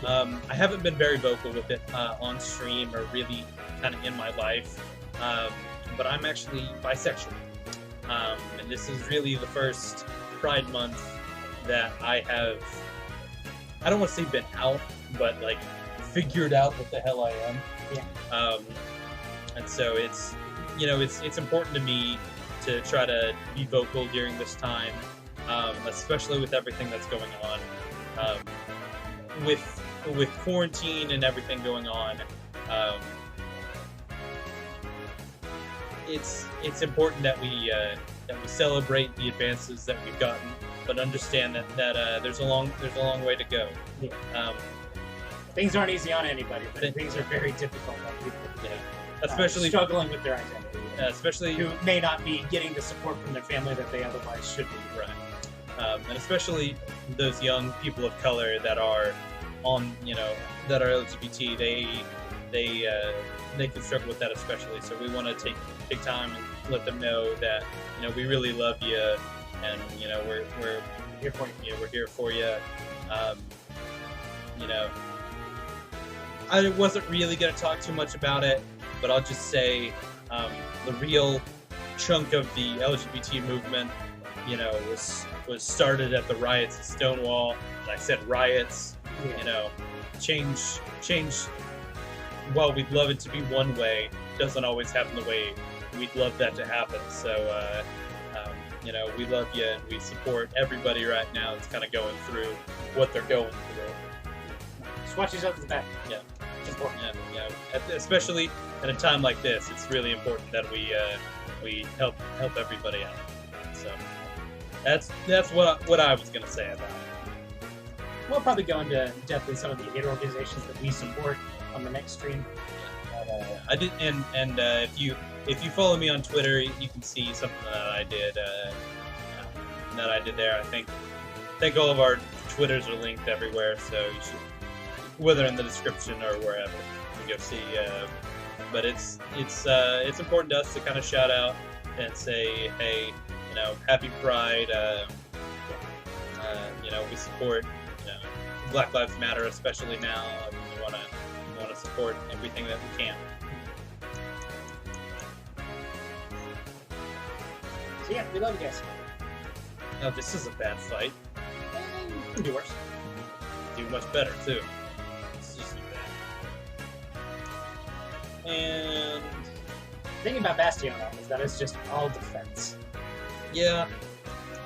I haven't been very vocal with it on stream or really kind of in my life, but I'm actually bisexual. And this is really the first Pride Month that I don't want to say been out, but like figured out what the hell I am. Yeah. And so it's important to me to try to be vocal during this time, especially with everything that's going on, with quarantine and everything going on. It's important that we celebrate the advances that we've gotten, but understand that there's a long way to go. Yeah. Things aren't easy on anybody, but things are very difficult on people. Yeah. Especially struggling with their identity. Especially who may not be getting the support from their family that they otherwise should be. Right. And especially those young people of color that are that are LGBT. They can struggle with that especially. So we want to take time and let them know that we really love you, and we're here for you. We're here for you. I wasn't really going to talk too much about it, but I'll just say the real chunk of the LGBT movement, was started at the riots at Stonewall. And I said riots. Yeah. Change. While we'd love it to be one way, doesn't always happen the way we'd love that to happen. So, we love you, and we support everybody right now that's kind of going through what they're going through. Just watch yourself in the back. Yeah. It's important. Yeah. Especially at a time like this, it's really important that we help everybody out. So that's what I was gonna say about it. we'll probably go into depth in some of the aid organizations that we support on the next stream. But, I did, and if you follow me on Twitter, you can see something that I did there. I think all of our Twitters are linked everywhere, so you should, whether in the description or wherever, you go see. But it's important to us to kind of shout out and say, hey, you know, happy Pride. You know, we support, you know, Black Lives Matter, especially now. We want to support everything that we can. So yeah, we love you guys. Now, this is a bad fight. You can do worse. Do much better too. This is bad. And The thing about Bastion is that it's just all defense. yeah,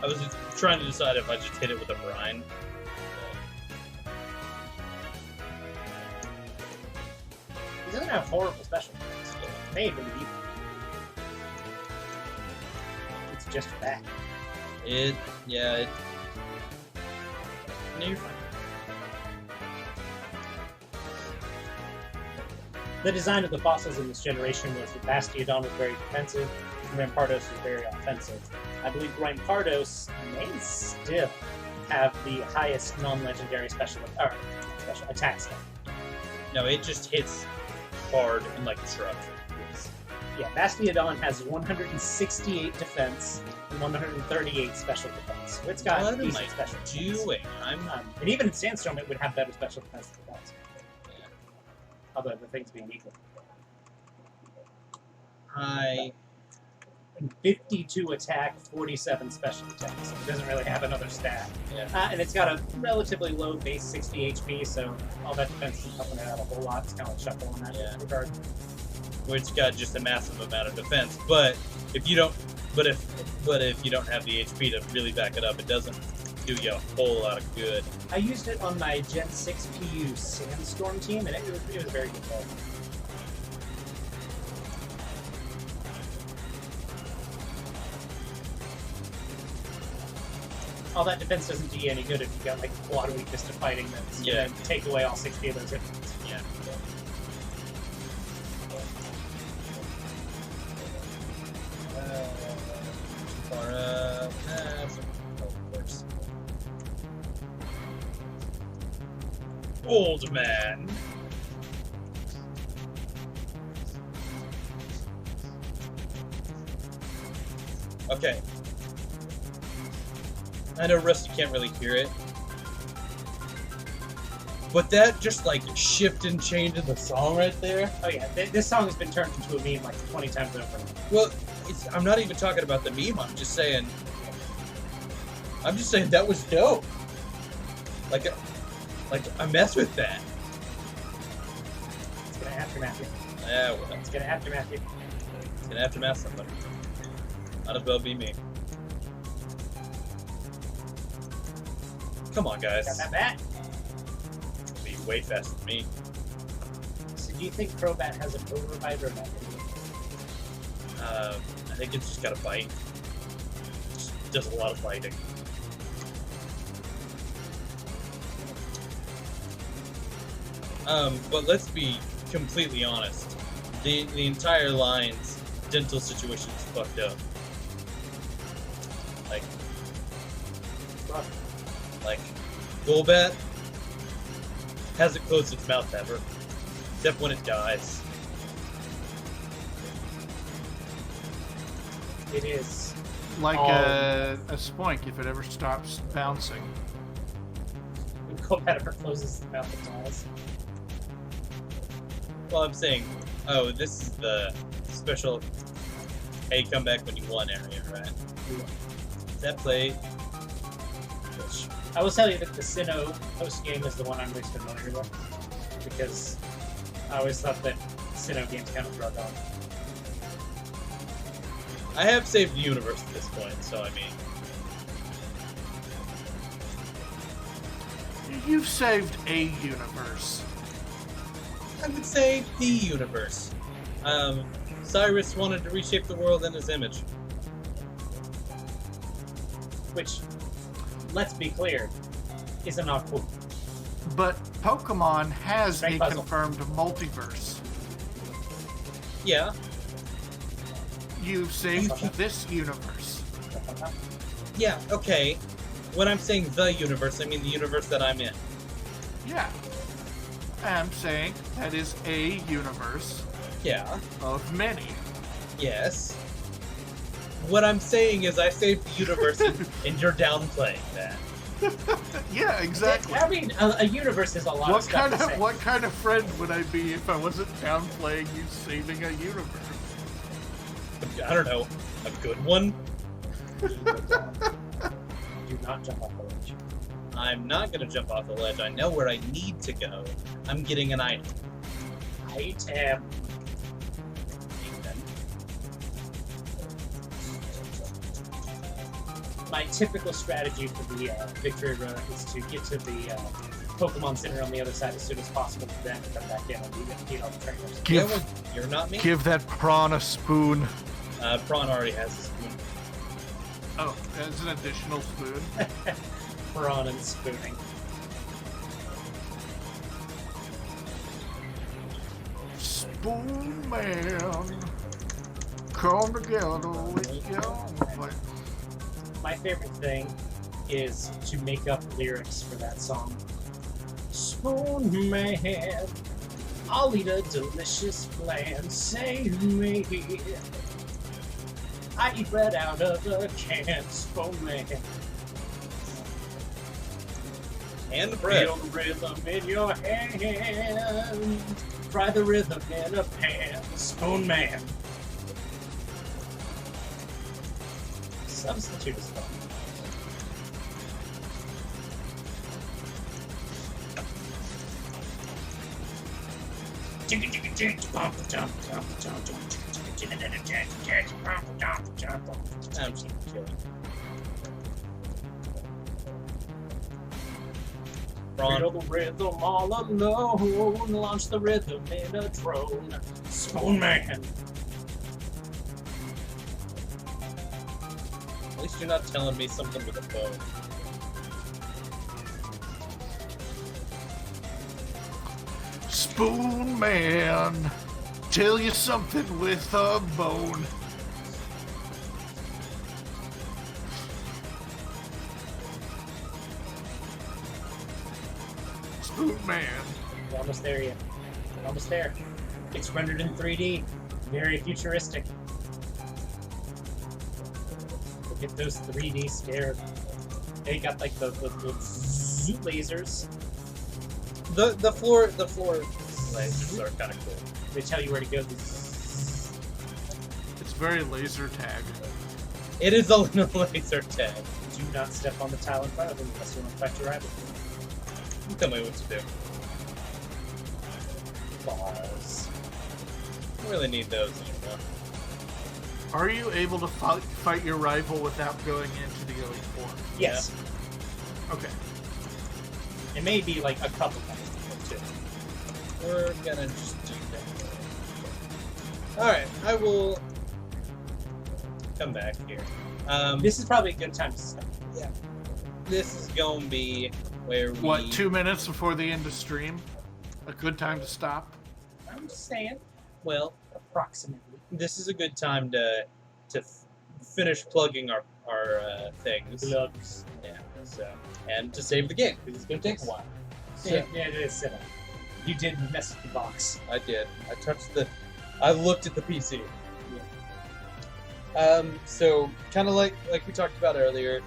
I was just trying to decide if I just hit it with a brine. He doesn't have horrible special effects. They even evil. It's just bad. Yeah. No, you're fine. The design of the fossils in this generation was that Bastiodon was very defensive, and Rampardos was very offensive. I believe Rampardos may still have the highest non-legendary special attack stat. No, it just hits hard and like a truck. Yeah, Bastiodon has 168 defense and 138 special defense. So it's got What am decent I special defense. doing? And even in Sandstorm, it would have better special defense than that. Yeah. Although the things being equal. And 52 attack, 47 special attack, so it doesn't really have another stat. Yeah. And it's got a relatively low base 60 HP, so all that defense isn't helping it out a whole lot. It's kind of like shuffle in that regard. Which got just a massive amount of defense, but if you don't have the HP to really back it up, it doesn't do you a whole lot of good. I used it on my Gen 6 PU Sandstorm team, and it was a very good play. All that defense doesn't do you any good if you got like a lot of weakness to fighting that's gonna take away all 60 of those hit points. Yeah. Of course. Old man. Okay. I know Rusty can't really hear it. But that just like shift and change in the song right there. Oh yeah, this song has been turned into a meme like 20 times over. Well, I'm not even talking about the meme. I'm just saying that was dope. Like I mess with that. It's gonna aftermath you. Yeah, well, It's gonna aftermath you. it's gonna aftermath somebody. Might as well be me. Come on, guys. Got that bat? Be way faster than me. So do you think Crobat has an overbite or not? I think it's just got a bite. Just does a lot of biting. But let's be completely honest. The entire line's dental situation is fucked up. Like, Golbat hasn't closed its mouth ever, except when it dies. It is. Like Oh. a spoink if it ever stops bouncing. When Golbat ever closes his mouth, it dies. Well, I'm saying, oh, this is the special, hey, come back when you won area, right? That play, which, I will tell you that the Sinnoh post game is the one I'm least familiar with, because I always thought that Sinnoh games kind of drug on. I have saved the universe at this point, so I mean, You've saved a universe. I would say the universe. Cyrus wanted to reshape the world in his image. Which, let's be clear, is not cool. But Pokemon has Straight a puzzle. confirmed multiverse. Yeah. You've saved this universe. Yeah. Okay. When I'm saying the universe, I mean the universe that I'm in. Yeah. I'm saying that is a universe Yeah. of many. Yes. What I'm saying is I saved the universe and you're downplaying that. Yeah, exactly. I mean, a universe is a lot of stuff to say. What kind of friend would I be if I wasn't downplaying you saving a universe? I don't know. A good one? Do not jump off the ledge. I'm not gonna jump off the ledge. I know where I need to go. I'm getting an item. Item. My typical strategy for the victory run is to get to the Pokemon Center on the other side as soon as possible, then come back in and beat all the trainers. Yeah, well, you're not me. Give that prawn a spoon. Prawn already has a spoon. Oh, that's an additional spoon. Prawn and spooning. Spoon man, come together with your fight. My favorite thing is to make up lyrics for that song. Spoon man, I'll eat a delicious flan. Save me. I eat bread out of a can. Spoon man. And bread. Feel the rhythm in your hand. Fry the rhythm in a pan. Spoon man. Substitute is fun. I'm just kidding. Prawn. Feel the rhythm all alone. Launch the rhythm in a drone. Spoon man. At least you're not telling me something with a bow. Spoon man, tell you something with a bone. Spoon man. We're almost there yet. We're almost there. It's rendered in 3D. Very futuristic. Look at those 3D scared. They got like the zoom lasers. The floor lasers are kind of cool. They tell you where to go. It's very laser tag. It is a little laser tag. Do not step on the tile in front of them unless you want to fight your rival. You tell me what to do. Balls. I don't really need those anymore. Are you able to fight your rival without going into the Elite Four? Yes. Okay. It may be like a couple minutes too. We're gonna just do that. Alright, I will come back here. This is probably a good time to stop. Yeah. This is gonna be where we... What, 2 minutes before the end of stream? A good time to stop? I'm just saying. Well, Approximately. this is a good time to finish plugging our things. Looks. Yeah, so... And to save the game, because it's gonna take a while. Yeah, it is silly. You did mess with the box. I did. I looked at the PC. So kind of like we talked about earlier,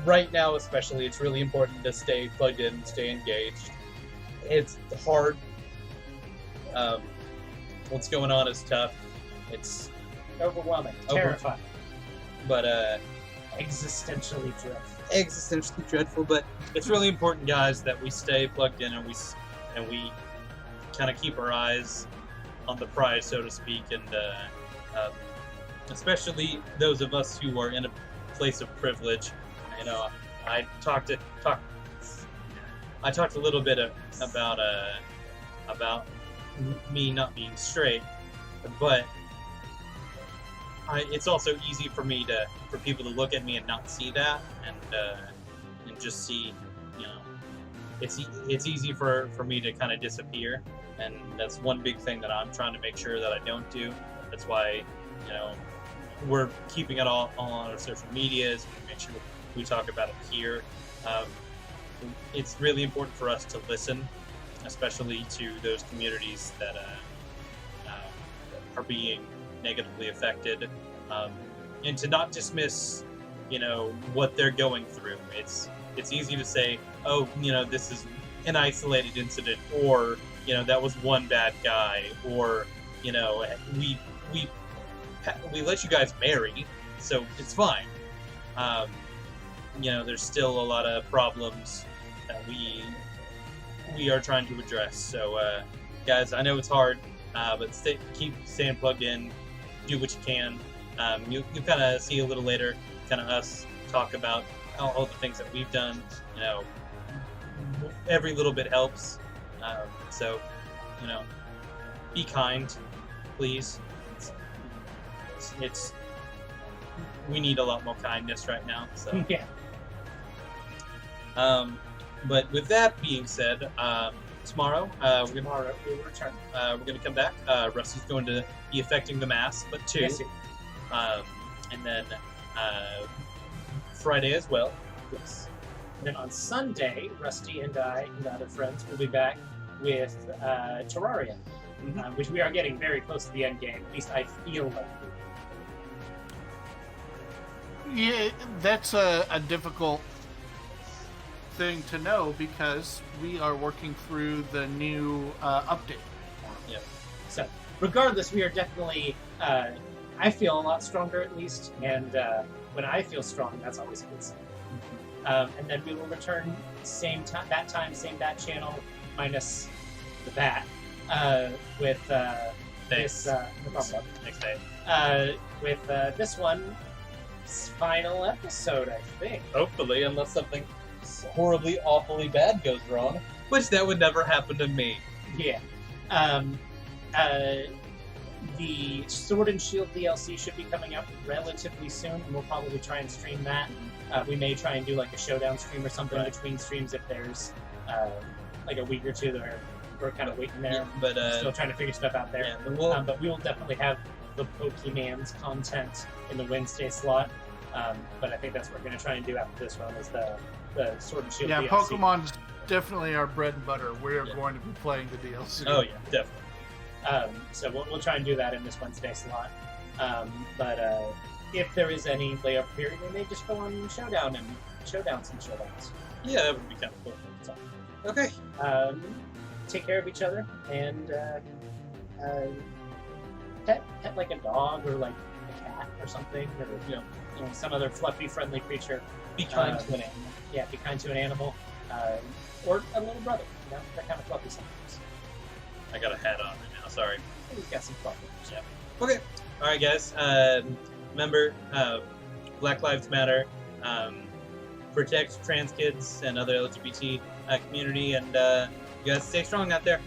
right now especially, it's really important to stay plugged in, stay engaged. It's hard. What's going on is tough. It's Overwhelming. Terrifying. but Existentially dreadful. existentially dreadful. But it's really important, guys, that we stay plugged in and we kind of keep our eyes on the prize, so to speak, and especially those of us who are in a place of privilege. You know, I talked a little bit about me not being straight, but it's also easy for people to look at me and not see that, and just see, it's easy for me to kind of disappear, and that's one big thing that I'm trying to make sure that I don't do. That's why, you know, we're keeping it all on our social medias. We make sure we talk about it here. It's really important for us to listen, especially to those communities that are being negatively affected, and to not dismiss, you know, what they're going through. It's easy to say, oh, you know, this is an isolated incident, or, you know, that was one bad guy, or, you know, we let you guys marry, so it's fine. You know, there's still a lot of problems that we are trying to address. So, guys, I know it's hard, but keep staying plugged in. Do what you can. You kind of see a little later, kind of us talk about all the things that we've done. You know, every little bit helps. So, you know, be kind, please. It's we need a lot more kindness right now. So Yeah. But with that being said, tomorrow Tomorrow we will return. we're gonna come back. Rusty's going to be affecting the mass, but two, Yes, sir. and then Friday as well. Yes. And then on Sunday, Rusty and I and other friends will be back with Terraria, Mhm. which we are getting very close to the end game. At least I feel like we are. Yeah, that's a difficult thing to know because we are working through the new update. So, regardless, we are definitely. I feel a lot stronger, at least, and when I feel strong, that's always a good sign. And then we will return same time, same bat channel, minus the bat, with Thanks. this. No problem. Next day. With this one, final episode, I think. Hopefully, unless something horribly, awfully bad goes wrong, which that would never happen to me. Yeah. The Sword and Shield DLC should be coming up relatively soon, and we'll probably try and stream that. We may try and do like a showdown stream or something Right. between streams if there's like a week or two that we're kind of waiting there. Yeah, but Still trying to figure stuff out there. yeah, but we'll, But we will definitely have the Pokemon's content in the Wednesday slot. But I think that's what we're going to try and do after this one is the Sword and Shield Yeah, DLC. Pokemon's definitely our bread and butter. We're Yeah. going to be playing the DLC. oh yeah, definitely. So we'll try and do that in this Wednesday slot. But if there is any layup period, we may just go on Showdown and showdown some showdowns. Yeah, that would be kind of cool. So, Okay. take care of each other and pet like a dog or like a cat or something, or you know some other fluffy, friendly creature. Be kind to an animal. Yeah, be kind to an animal, or a little brother. You know, they're kind of fluffy sometimes. I got a hat on right now. Sorry. He's got some fluffy. Yeah. Okay. All right, guys. Remember, Black Lives Matter. Protect trans kids and other LGBT community, and you guys stay strong out there.